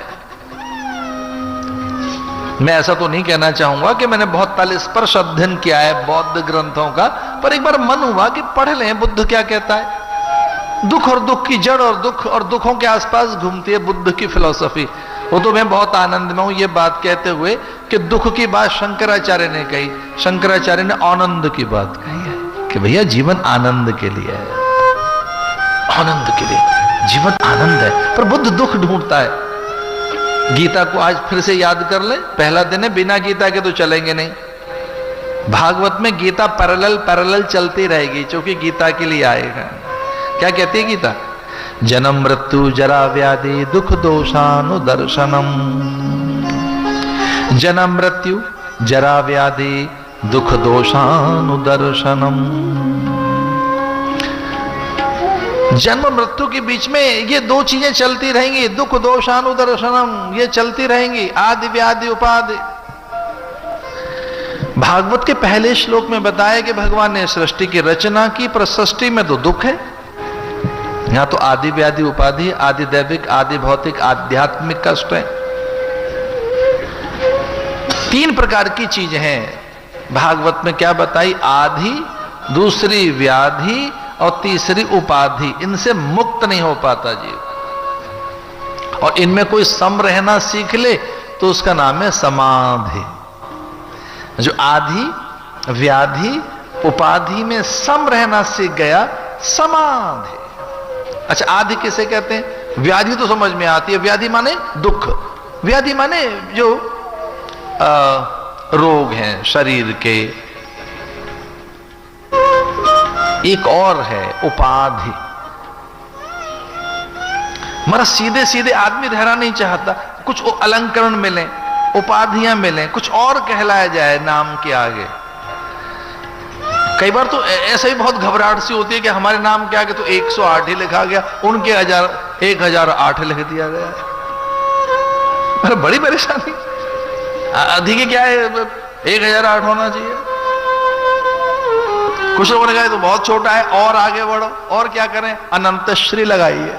मैं ऐसा तो नहीं कहना चाहूंगा कि मैंने बहुत तलस्पर्श अध्ययन किया है बौद्ध ग्रंथों का, पर एक बार मन हुआ कि पढ़ लें बुद्ध क्या कहता है। दुख और दुख की जड़ और दुखों के आसपास घूमती है बुद्ध की फिलॉसफी। वो तो मैं बहुत आनंद में हूं ये बात कहते हुए कि दुख की बात शंकराचार्य ने कही। शंकराचार्य ने आनंद की बात कही है कि भैया जीवन आनंद के लिए है, आनंद के लिए। जीवन आनंद है, पर बुद्ध दुख ढूंढता है। गीता को आज फिर से याद कर ले, पहला दिन है, बिना गीता के तो चलेंगे नहीं। भागवत में गीता पैरेलल चलती रहेगी, क्योंकि गीता के लिए आएगा। क्या कहती है गीता? जन्म मृत्यु जरा व्याधि दुख दोषानुदर्शनम। जन्म मृत्यु जरा व्याधि दुख दोषानुदर्शनम। जन्म मृत्यु के बीच में ये दो चीजें चलती रहेंगी, दुख दोषानुदर्शनम, ये चलती रहेंगी, आदि व्याधि उपाधि। भागवत के पहले श्लोक में बताया कि भगवान ने सृष्टि की रचना की, पर सृष्टि में तो दुख है। यहां तो आदि व्याधि उपाधि, आदि दैविक, आदि भौतिक, आध्यात्मिक कष्ट है। तीन प्रकार की चीज हैं भागवत में। क्या बताई? आधि, दूसरी व्याधि और तीसरी उपाधि। इनसे मुक्त नहीं हो पाता जीव, और इनमें कोई सम रहना सीख ले तो उसका नाम है समाधि। जो आधि व्याधि उपाधि में सम रहना सीख गया, समाधि। अच्छा, आधि किसे कहते हैं? व्याधि तो समझ में आती है, व्याधि माने दुख, व्याधि माने जो रोग हैं शरीर के। एक और है उपाधि। मगर सीधे सीधे आदमी रहना नहीं चाहता, कुछ अलंकरण मिले, उपाधियां मिले, कुछ और कहलाया जाए नाम के आगे। कई बार तो ऐसा ही बहुत घबराहट सी होती है कि हमारे नाम के आगे तो 108 ही लिखा गया, उनके 1008 लिख दिया गया। अरे बड़ी परेशानी। अधिक क्या है? 1008 होना चाहिए। कुछ लोगों ने कहा तो बहुत छोटा है, और आगे बढ़ो। और क्या करें? अनंत श्री लगाइए।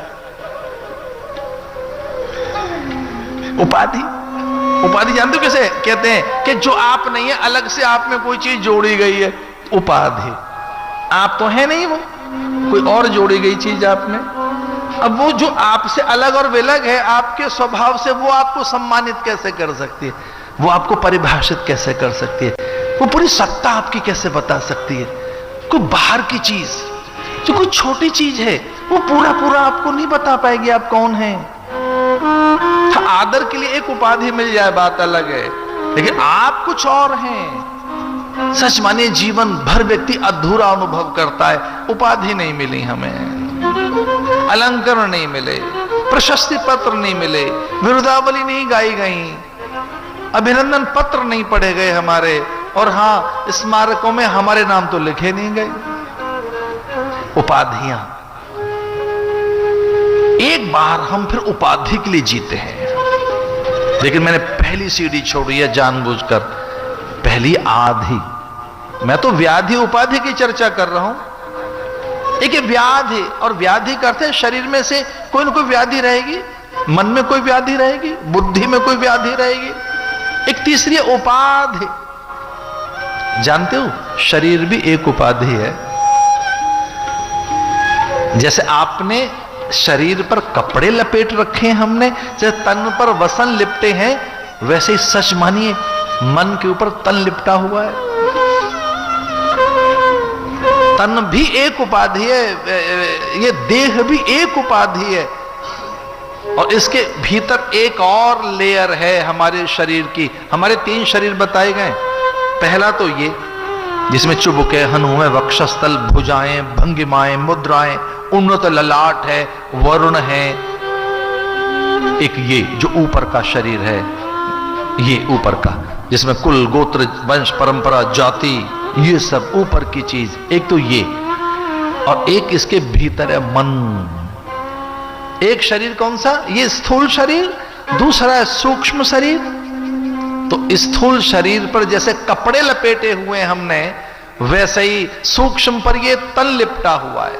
उपाधि, उपाधि जानते हो किसे कहते हैं? कि जो आप नहीं है, अलग से आप में कोई चीज जोड़ी गई है, उपाधि। आप तो है नहीं, वो कोई और जोड़ी गई चीज आप में। अब वो जो आपसे अलग और विलग है आपके स्वभाव से, वो आपको सम्मानित कैसे कर सकती है? वो आपको परिभाषित कैसे कर सकती है? वो पूरी सत्ता आपकी कैसे बता सकती है? कोई बाहर की चीज जो कोई छोटी चीज है, वो पूरा पूरा आपको नहीं बता पाएगी आप कौन हैं। आदर के लिए एक उपाधि मिल जाए बात अलग है, लेकिन आप कुछ और हैं। सच मानिए जीवन भर व्यक्ति अधूरा अनुभव करता है। उपाधि नहीं मिली हमें, अलंकरण नहीं मिले, प्रशस्ति पत्र नहीं मिले, विरुदावली नहीं गाई गई, अभिनंदन पत्र नहीं पढ़े गए हमारे, और हां स्मारकों में हमारे नाम तो लिखे नहीं गए। उपाधियां। एक बार हम फिर उपाधि के लिए जीते हैं, लेकिन मैंने पहली सीढ़ी छोड़ी है जानबूझकर, पहली आधि। मैं तो व्याधि उपाधि की चर्चा कर रहा हूं। एक व्याधि, और व्याधि करते हैं शरीर में से कोई ना कोई व्याधि रहेगी, मन में कोई व्याधि रहेगी, बुद्धि में कोई व्याधि रहेगी। एक तीसरी उपाधि। जानते हो शरीर भी एक उपाधि है। जैसे आपने शरीर पर कपड़े लपेट रखे हैं, हमने जैसे तन पर वसन लिपटे हैं, वैसे ही सच मानिए मन के ऊपर तन लिपटा हुआ है। तन भी एक उपाधि है, ये देह भी एक उपाधि है। और इसके भीतर एक और लेयर है हमारे शरीर की। हमारे 3 शरीर बताए गए। पहला तो ये जिसमें चुबुक है, हनु है, वक्षस्थल, भुजाएं, भंगिमाएं, मुद्राएं, उन्नत ललाट है, वरुण है। एक ये जो ऊपर का शरीर है, ये ऊपर का जिसमें कुल, गोत्र, वंश, परंपरा, जाति, ये सब ऊपर की चीज। एक तो ये, और एक इसके भीतर है मन। एक शरीर कौन सा? ये स्थूल शरीर। दूसरा है सूक्ष्म शरीर। तो स्थूल शरीर पर जैसे कपड़े लपेटे हुए हमने, वैसे ही सूक्ष्म पर ये तन लिपटा हुआ है।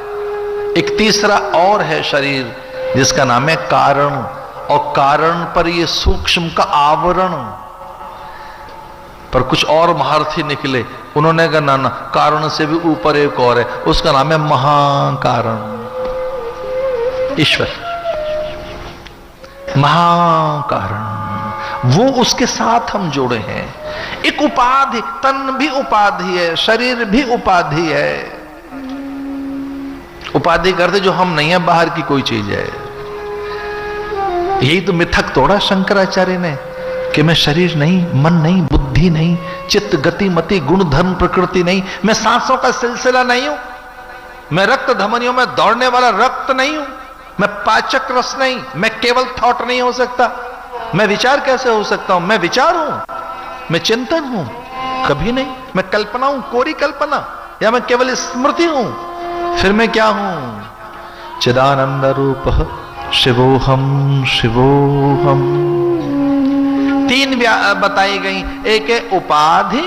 एक तीसरा और है शरीर जिसका नाम है कारण, और कारण पर ये सूक्ष्म का आवरण। पर कुछ और महारथी निकले, उन्होंने कहा ना, कारण से भी ऊपर एक और है, उसका नाम है महाकारण, ईश्वर, महाकारण। वो उसके साथ हम जुड़े हैं। एक उपाधि, तन भी उपाधि है, शरीर भी उपाधि है। उपाधि करते जो हम नहीं है, बाहर की कोई चीज है। यही तो मिथक तोड़ा शंकराचार्य ने कि मैं शरीर नहीं, मन नहीं, बुद्धि नहीं, चित्त, गति, मति, गुण, धर्म, प्रकृति नहीं, मैं सांसों का सिलसिला नहीं हूं, मैं रक्त धमनियों में दौड़ने वाला रक्त नहीं हूं, मैं पाचक रस नहीं, मैं केवल थॉट नहीं हो सकता, मैं विचार कैसे हो सकता हूं? मैं विचार हूं, मैं चिंतन हूं, कभी नहीं। मैं कल्पना हूं, कोरी कल्पना, या मैं केवल स्मृति हूं? फिर मैं क्या हूं? चिदानंद रूप शिवोहम शिवोहम। 3 बताई गई। एक है उपाधि,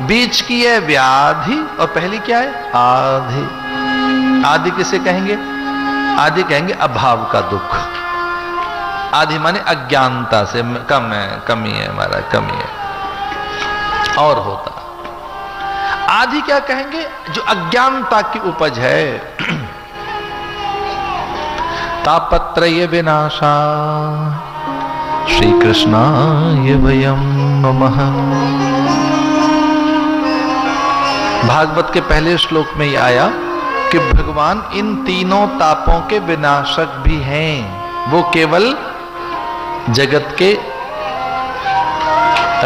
बीच की है व्याधि, और पहली क्या है? आधि। आदि किसे कहेंगे? आदि कहेंगे अभाव का दुख। आदि माने अज्ञानता से कम है, कमी है, हमारा कमी है और होता। आदि क्या कहेंगे? जो अज्ञानता की उपज है। तापत्रय विनाशा श्री कृष्णाय वयं नमः। भागवत के पहले श्लोक में यह आया कि भगवान इन तीनों तापों के विनाशक भी हैं। वो केवल जगत के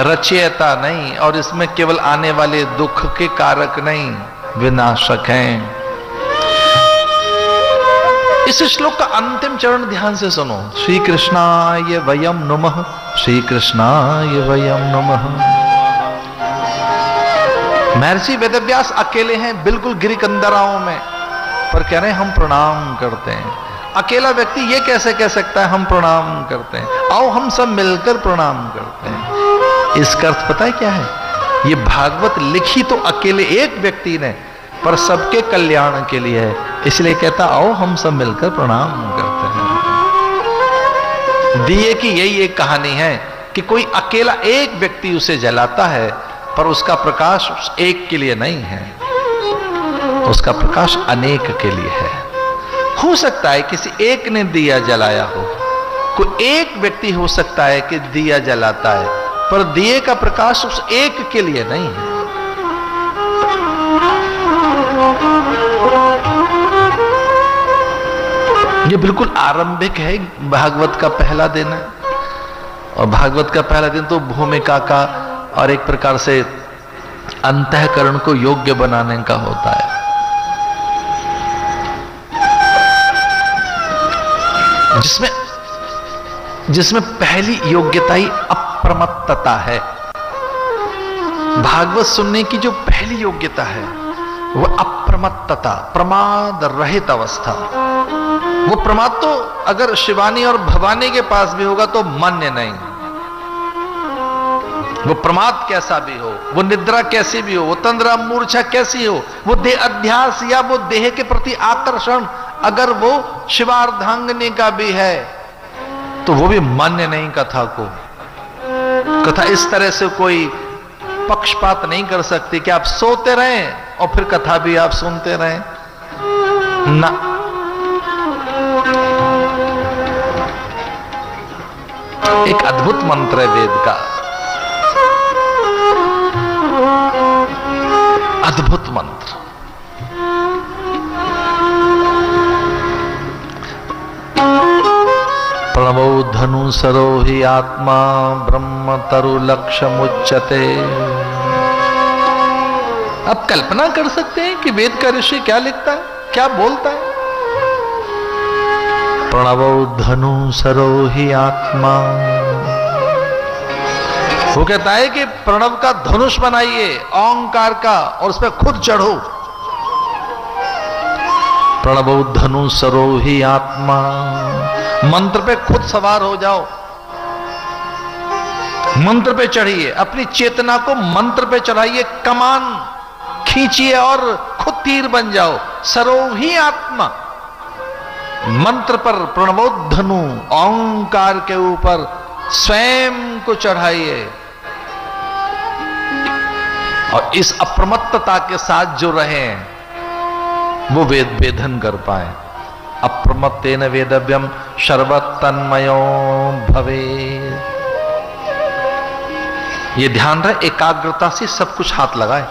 रचयिता नहीं, और इसमें केवल आने वाले दुख के कारक नहीं, विनाशक हैं। इस श्लोक का अंतिम चरण ध्यान से सुनो। श्री कृष्णाय वयं नमः, श्री कृष्णाय वयं नमः। महर्षि वेदव्यास अकेले हैं बिल्कुल गिरिकंदराओं में, पर कह रहे हैं हम प्रणाम करते हैं। अकेला व्यक्ति ये कैसे कह सकता है हम प्रणाम करते हैं? आओ हम सब मिलकर प्रणाम करते हैं। इसका अर्थ पता है क्या है? ये भागवत लिखी तो अकेले एक व्यक्ति ने, पर सबके कल्याण के लिए है। इसलिए कहता आओ हम सब मिलकर प्रणाम करते हैं। दिए की यही एक कहानी है कि कोई अकेला एक व्यक्ति उसे जलाता है, पर उसका प्रकाश उस एक के लिए नहीं है, उसका प्रकाश अनेक के लिए है। हो सकता है किसी एक ने दिया जलाया हो, कोई एक व्यक्ति हो सकता है कि दिया जलाता है, पर दिए का प्रकाश उस एक के लिए नहीं है। ये बिल्कुल आरंभिक है, भागवत का पहला दिन है। और भागवत का पहला दिन तो भूमिका का और एक प्रकार से अंतःकरण को योग्य बनाने का होता है। जिसमें पहली योग्यता ही अप्रमत्तता है। भागवत सुनने की जो पहली योग्यता है वह अप्रमत्तता, प्रमाद रहित अवस्था। वो प्रमाद तो अगर शिवानी और भवानी के पास भी होगा तो मान्य नहीं। वो प्रमाद कैसा भी हो, वो निद्रा कैसी भी हो, वो तंद्रा मूर्छा कैसी हो, वो देह अध्यास या वो देह के प्रति आकर्षण अगर वो शिवार्धांगिनी का भी है तो वो भी मान्य नहीं कथा को। कथा इस तरह से कोई पक्षपात नहीं कर सकती कि आप सोते रहें और फिर कथा भी आप सुनते रहें ना। एक अद्भुत मंत्र है वेद का, अद्भुत मंत्र। सरो हि आत्मा ब्रह्म तरु लक्ष्यमुच्यते। अब कल्पना कर सकते हैं कि वेद का ऋषि क्या लिखता है, क्या बोलता है। प्रणवो धनु सरो हि आत्मा, वो कहता है कि प्रणव का धनुष बनाइए ओंकार का और उस पर खुद चढ़ो। प्रणवो धनु सरो हि आत्मा, मंत्र पे खुद सवार हो जाओ, मंत्र पे चढ़िए, अपनी चेतना को मंत्र पे चढ़ाइए, कमान खींचिए और खुद तीर बन जाओ। सरो ही आत्मा, मंत्र पर प्रणवोधनु ओंकार के ऊपर स्वयं को चढ़ाइए और इस अप्रमत्तता के साथ जो रहे वो वेद वेधन कर पाए। अप्रमत्तेन वेदव्यम सर्वतन्मयो भवे। ये ध्यान रहे, एकाग्रता से सब कुछ हाथ लगाए।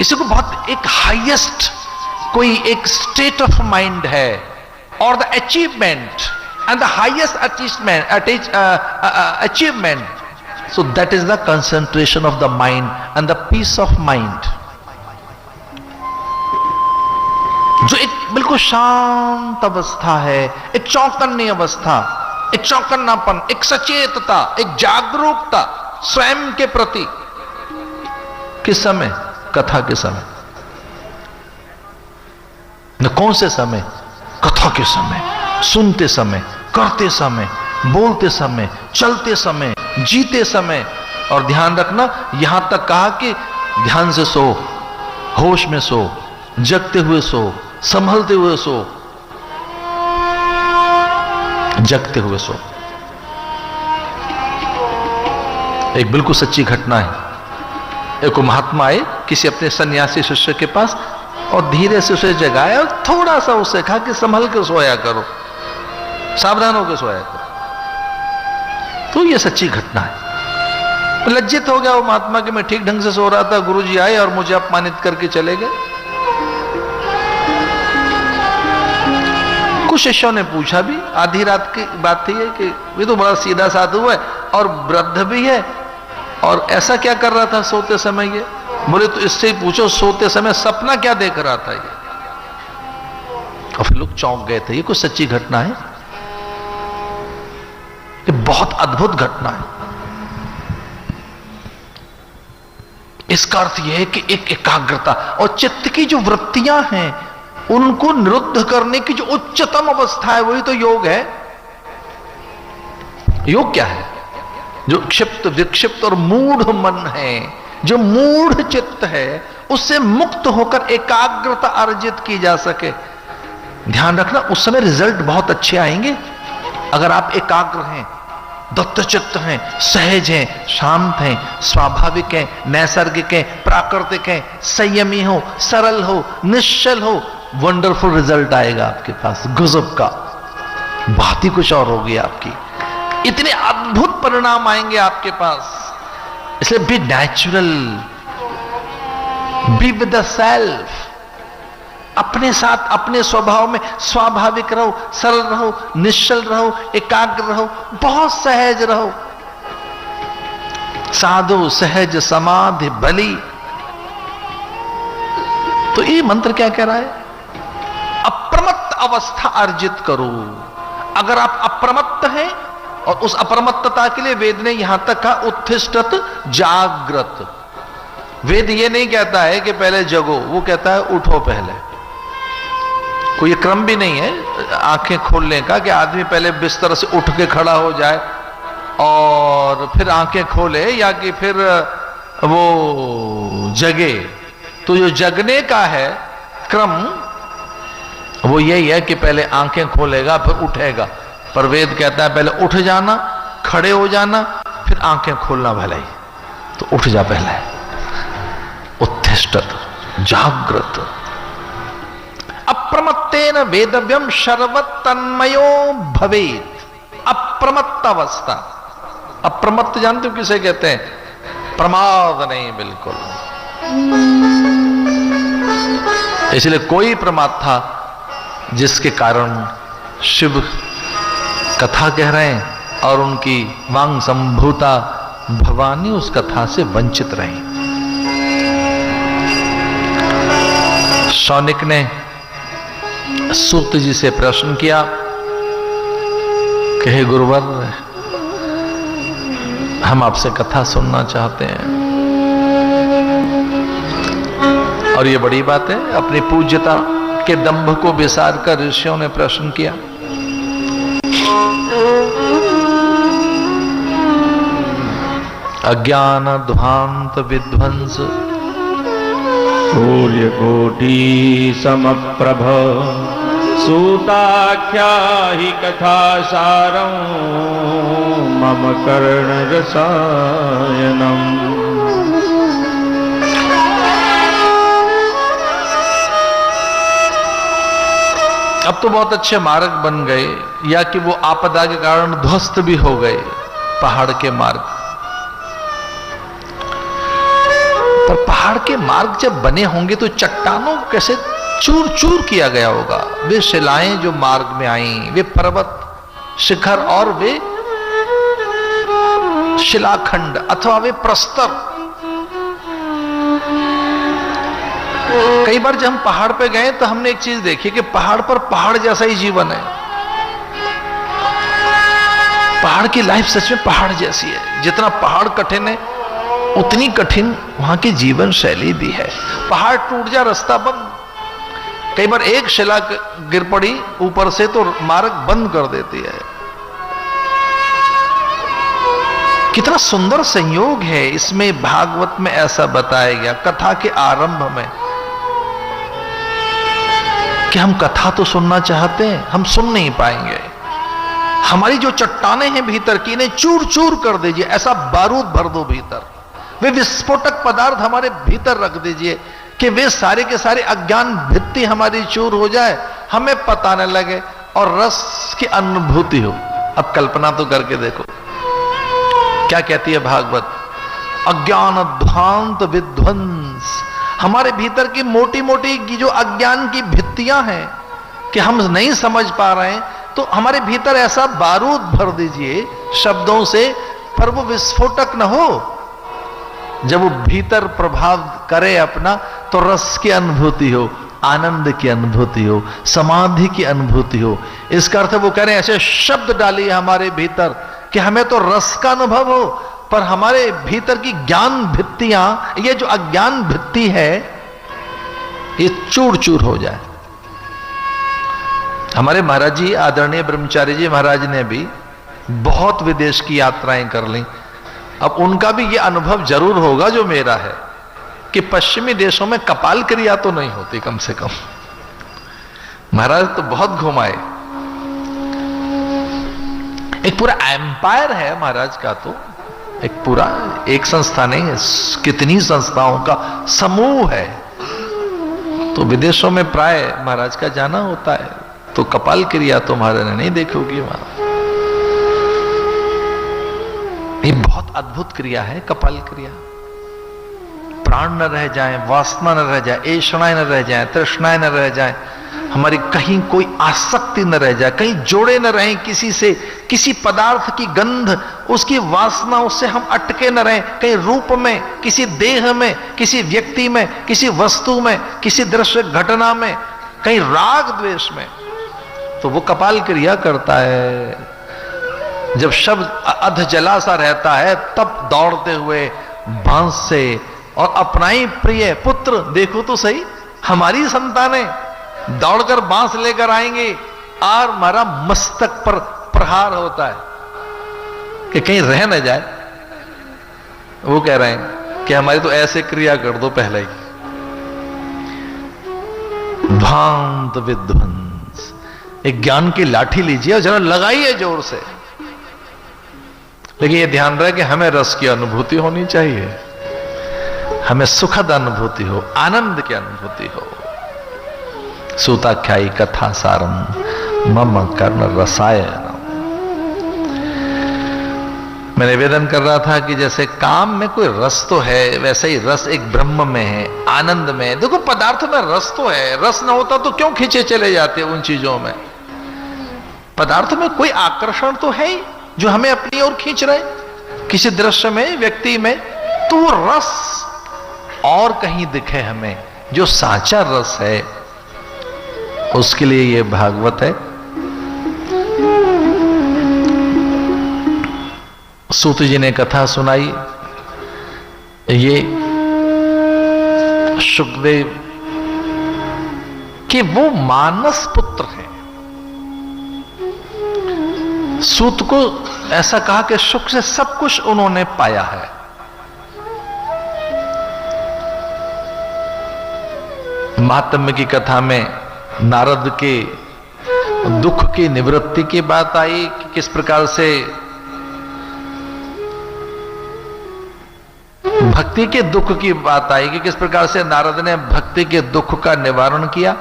इसी को बहुत एक हाईएस्ट कोई एक स्टेट ऑफ माइंड है और the achievement and the highest achievement, so that is the concentration of the mind and the peace of mind, जो एक बिल्कुल शांत अवस्था है, एक चौकन्नी अवस्था, एक चौकन्नापन, एक सचेतता, एक जागरूकता स्वयं के प्रति। किस समय? कथा के समय। न कौन से समय? कथा के समय, सुनते समय, करते समय, बोलते समय, चलते समय, जीते समय। और ध्यान रखना, यहां तक कहा कि ध्यान से सो, होश में सो, जगते हुए सो, संभलते हुए सो, जगते हुए सो। एक बिल्कुल सच्ची घटना है। एक महात्मा आए किसी अपने सन्यासी शिष्य के पास और धीरे से उसे जगाया और थोड़ा सा उसे कहा कि संभल के सोया करो, सावधान होकर सोया करो। तो ये सच्ची घटना है। लज्जित हो गया वो महात्मा कि मैं ठीक ढंग से सो रहा था, गुरुजी आए और मुझे अपमानित करके चले गए। कुछ शिष्यों ने पूछा भी, आधी रात की बात थी कि ये तो बड़ा सीधा साधु है और वृद्ध भी है और ऐसा क्या कर रहा था सोते समय ये? बोले तो इससे ही पूछो सोते समय सपना क्या देख रहा था ये। और फिर लोग चौंक गए थे। ये कुछ सच्ची घटना है, ये बहुत अद्भुत घटना है। इसका अर्थ यह है कि एक एकाग्रता और चित्त की जो वृत्तियां हैं उनको निरुद्ध करने की जो उच्चतम अवस्था है वही तो योग है। योग क्या है? जो क्षिप्त विक्षिप्त और मूढ़ मन है, जो मूढ़ चित्त है, उससे मुक्त होकर एकाग्रता अर्जित की जा सके। ध्यान रखना, उस समय रिजल्ट बहुत अच्छे आएंगे अगर आप एकाग्र हैं, दत्तचित्त हैं, सहज हैं, शांत हैं, स्वाभाविक हैं, नैसर्गिक हैं, प्राकृतिक हैं, संयमी हो, सरल हो, निश्चल हो। वंडरफुल रिजल्ट आएगा आपके पास, गजब का। बात ही कुछ और होगी आपकी, इतने अद्भुत परिणाम आएंगे आपके पास। इसलिए be natural, be with the self, अपने साथ, अपने स्वभाव में स्वाभाविक रहो, सरल रहो, निश्चल रहो, एकाग्र रहो, बहुत सहज रहो। साधु सहज समाधि बली। तो ये मंत्र क्या कह रहा है? अप्रमत्त अवस्था अर्जित करो। अगर आप अप्रमत्त हैं, और उस अप्रमत्तता के लिए वेद ने यहां तक कहा उत्तिष्ठत जागृत। वेद ये नहीं कहता है कि पहले जगो, वो कहता है उठो पहले। कोई क्रम भी नहीं है आंखें खोलने का कि आदमी पहले बिस्तर से उठ के खड़ा हो जाए और फिर आंखें खोले, या कि फिर वो जगे। तो जो जगने का है क्रम वो यही है कि पहले आंखें खोलेगा फिर उठेगा। पर वेद कहता है पहले उठ जाना, खड़े हो जाना, फिर आंखें खोलना भले ही। तो उठ जा पहले, उत्तिष्ठत जागृत। अप्रमत्तेन वेदव्यम सर्वतन्मयो भवेत्। अप्रमत्त अवस्था, अप्रमत्त जानते हो किसे कहते हैं? प्रमाद नहीं बिल्कुल। इसलिए कोई प्रमाद था जिसके कारण शिव कथा कह रहे हैं और उनकी वांग संभूता भवानी उस कथा से वंचित रही। शौनिक ने सूत जी से प्रश्न किया कि हे गुरुवर, हम आपसे कथा सुनना चाहते हैं। और ये बड़ी बात है, अपनी पूज्यता के दंभ को विसार कर ऋषियों ने प्रश्न किया। अज्ञान ध्वांत विध्वंस सूर्य कोटि समप्रभ सूताख्या ही कथा सारं मम कर्ण रसायनम। अब तो बहुत अच्छे मार्ग बन गए, या कि वो आपदा के कारण ध्वस्त भी हो गए पहाड़ के मार्ग। पर पहाड़ के मार्ग जब बने होंगे तो चट्टानों को कैसे चूर चूर किया गया होगा। वे शिलाएं जो मार्ग में आई, वे पर्वत शिखर और वे शिलाखंड अथवा वे प्रस्तर। कई बार जब हम पहाड़ पे गए तो हमने एक चीज देखी कि पहाड़ पर पहाड़ जैसा ही जीवन है। पहाड़ की लाइफ सच में पहाड़ जैसी है। जितना पहाड़ कठिन है उतनी कठिन वहां की जीवन शैली भी है। पहाड़ टूट जा, रास्ता बंद। कई बार एक शिला गिर पड़ी ऊपर से तो मार्ग बंद कर देती है। कितना सुंदर संयोग है इसमें। भागवत में ऐसा बताया गया कथा के आरंभ में कि हम कथा तो सुनना चाहते हैं, हम सुन नहीं पाएंगे। हमारी जो चट्टानें हैं भीतर की, इन्हें चूर चूर कर दीजिए, ऐसा बारूद भर दो भीतर। वे विस्फोटक पदार्थ हमारे भीतर रख दीजिए कि वे सारे के सारे अज्ञान भित्ति हमारी चूर हो जाए, हमें पता न लगे और रस की अनुभूति हो। अब कल्पना तो करके देखो क्या कहती है भागवत। अज्ञान ध्वांत विध्वंस। हमारे भीतर की मोटी मोटी की जो अज्ञान की भित्तियां हैं कि हम नहीं समझ पा रहे हैं, तो हमारे भीतर ऐसा बारूद भर दीजिए शब्दों से, पर वो विस्फोटक न हो। जब वो भीतर प्रभाव करे अपना, तो रस की अनुभूति हो, आनंद की अनुभूति हो, समाधि की अनुभूति हो। इसका अर्थ वो कह रहे हैं ऐसे शब्द डालिए हमारे भीतर कि हमें तो रस का अनुभव हो, पर हमारे भीतर की ज्ञान भित्तियां, ये जो अज्ञान भित्ति है, ये चूर चूर हो जाए। हमारे महाराज जी, आदरणीय ब्रह्मचारी जी महाराज ने भी बहुत विदेश की यात्राएं कर ली। अब उनका भी ये अनुभव जरूर होगा जो मेरा है कि पश्चिमी देशों में कपाल क्रिया तो नहीं होती कम से कम। महाराज तो बहुत घुमाए। एक पूरा एम्पायर है महाराज का, तो एक पूरा, एक संस्था नहीं, कितनी संस्थाओं का समूह है। तो विदेशों में प्राय महाराज का जाना होता है, तो कपाल क्रिया तो महाराज ने नहीं देखी होगी वहां। ये बहुत अद्भुत क्रिया है कपाल क्रिया। प्राण न रह जाए, वासना न रह जाए, ऐषणाएं न रह जाए, तृष्णाएं न रह जाए, हमारी कहीं कोई आसक्ति न रह जाए, कहीं जोड़े न रहें किसी से, किसी पदार्थ की गंध, उसकी वासना, उससे हम अटके न रहें, कहीं रूप में, किसी देह में, किसी व्यक्ति में, किसी वस्तु में, किसी दृश्य घटना में, कहीं राग द्वेष में। तो वो कपाल क्रिया करता है। जब शब्द अध जला सा रहता है, तब दौड़ते हुए बांस से, और अपना ही प्रिय पुत्र, देखो तो सही, हमारी संतानें दौड़कर बांस लेकर आएंगे और हमारा मस्तक पर प्रहार होता है कि कहीं रह न जाए। वो कह रहे हैं कि हमारी तो ऐसे क्रिया कर दो पहले ही। ध्वांत विध्वंस। एक ज्ञान की लाठी लीजिए और जरा लगाइए जोर से। लेकिन ये ध्यान रहे कि हमें रस की अनुभूति होनी चाहिए, हमें सुखद अनुभूति हो, आनंद की अनुभूति हो। सूताख्यायी कथा सारम मम कर्ण रसायनम। मैं निवेदन कर रहा था कि जैसे काम में कोई रस तो है, वैसे ही रस एक ब्रह्म में है, आनंद में है। देखो पदार्थ में रस तो है, रस ना होता तो क्यों खींचे चले जाते उन चीजों में। पदार्थ में कोई आकर्षण तो है ही जो हमें अपनी ओर खींच रहे, किसी दृश्य में, व्यक्ति में, तो वो रस और कहीं दिखे हमें, जो साचा रस है, उसके लिए ये भागवत है। सूत जी ने कथा सुनाई, ये सुखदेव कि वो मानस पुत्र हैं। सूत को ऐसा कहा कि सुख से सब कुछ उन्होंने पाया है। महात्म्य की कथा में नारद के दुख की निवृत्ति की बात आई कि किस प्रकार से भक्ति के दुख की बात आई कि किस प्रकार से नारद ने भक्ति के दुख का निवारण किया।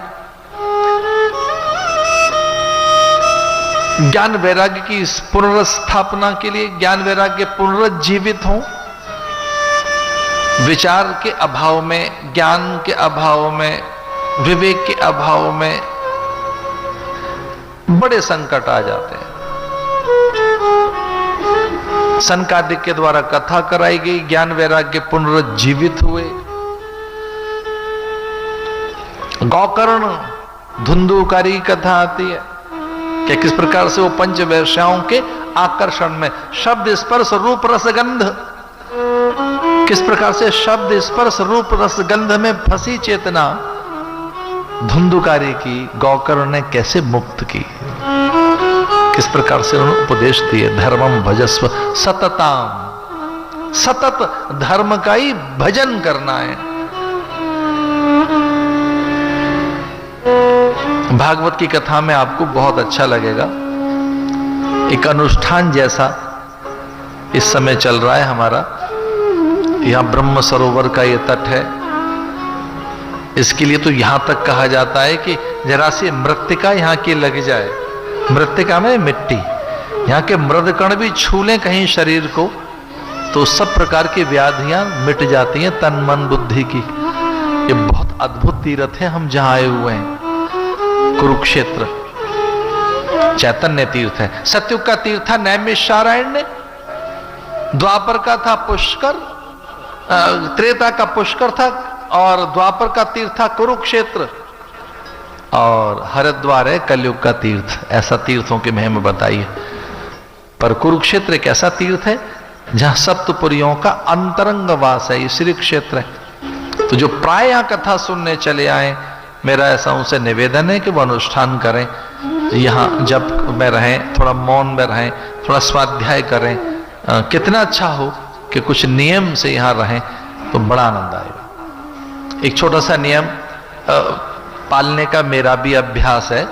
ज्ञान वैराग्य की पुनर्स्थापना के लिए, ज्ञान वैराग्य पुनर्जीवित हो, विचार के अभाव में, ज्ञान के अभाव में, विवेक के अभाव में बड़े संकट आ जाते हैं। सनकादिक के द्वारा कथा कराई गई, ज्ञान वैराग्य पुनर्जीवित हुए। गौकर्ण धुंधुकारी कथा आती है कि किस प्रकार से वो पंच वैश्याओं के आकर्षण में शब्द स्पर्श रूप रस गंध, किस प्रकार से शब्द स्पर्श रूप रस गंध में फंसी चेतना धुंधुकारी की गौकर्ण ने कैसे मुक्त की, किस प्रकार से उन्होंने उपदेश दिए, धर्मम भजस्व सतताम, सतत धर्म का ही भजन करना है। भागवत की कथा में आपको बहुत अच्छा लगेगा। एक अनुष्ठान जैसा इस समय चल रहा है हमारा, यहां ब्रह्म सरोवर का ये तट है। इसके लिए तो यहां तक कहा जाता है कि जरा सी मृत्तिका यहां की लग जाए, मृत्तिका में मिट्टी, यहां के मृदकण भी छू लें कहीं शरीर को तो सब प्रकार की व्याधियां मिट जाती हैं, तन मन बुद्धि की। ये बहुत अद्भुत तीर्थ है हम जहां आए हुए हैं। कुरुक्षेत्र चैतन्य तीर्थ है। सतयुग का तीर्थ था नैमिषारण्य, द्वापर का था पुष्कर, त्रेता का पुष्कर था, और द्वापर का तीर्थ था कुरुक्षेत्र, और हरिद्वार है कलयुग का तीर्थ। ऐसा तीर्थों की महिमा बताई है। पर कुरुक्षेत्र एक ऐसा तीर्थ है जहां सप्तपुरियों का अंतरंग वास है, ये श्री क्षेत्र है। तो जो प्राय यहां कथा सुनने चले आए, मेरा ऐसा उनसे निवेदन है कि वो अनुष्ठान करें, यहाँ जप में रहें, थोड़ा मौन में रहें, थोड़ा स्वाध्याय करें। कितना अच्छा हो कि कुछ नियम से यहाँ रहें तो बड़ा आनंद आएगा। एक छोटा सा नियम पालने का मेरा भी अभ्यास है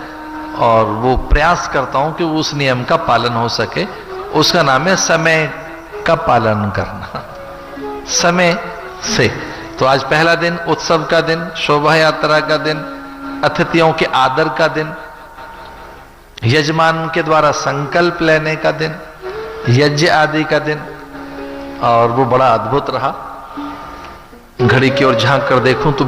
और वो प्रयास करता हूँ कि उस नियम का पालन हो सके। उसका नाम है समय का पालन करना, समय से। तो आज पहला दिन, उत्सव का दिन, शोभा यात्रा का दिन, अतिथियों के आदर का दिन, यजमान के द्वारा संकल्प लेने का दिन, यज्ञ आदि का दिन, और वो बड़ा अद्भुत रहा। घड़ी की ओर झांक कर देखूं तो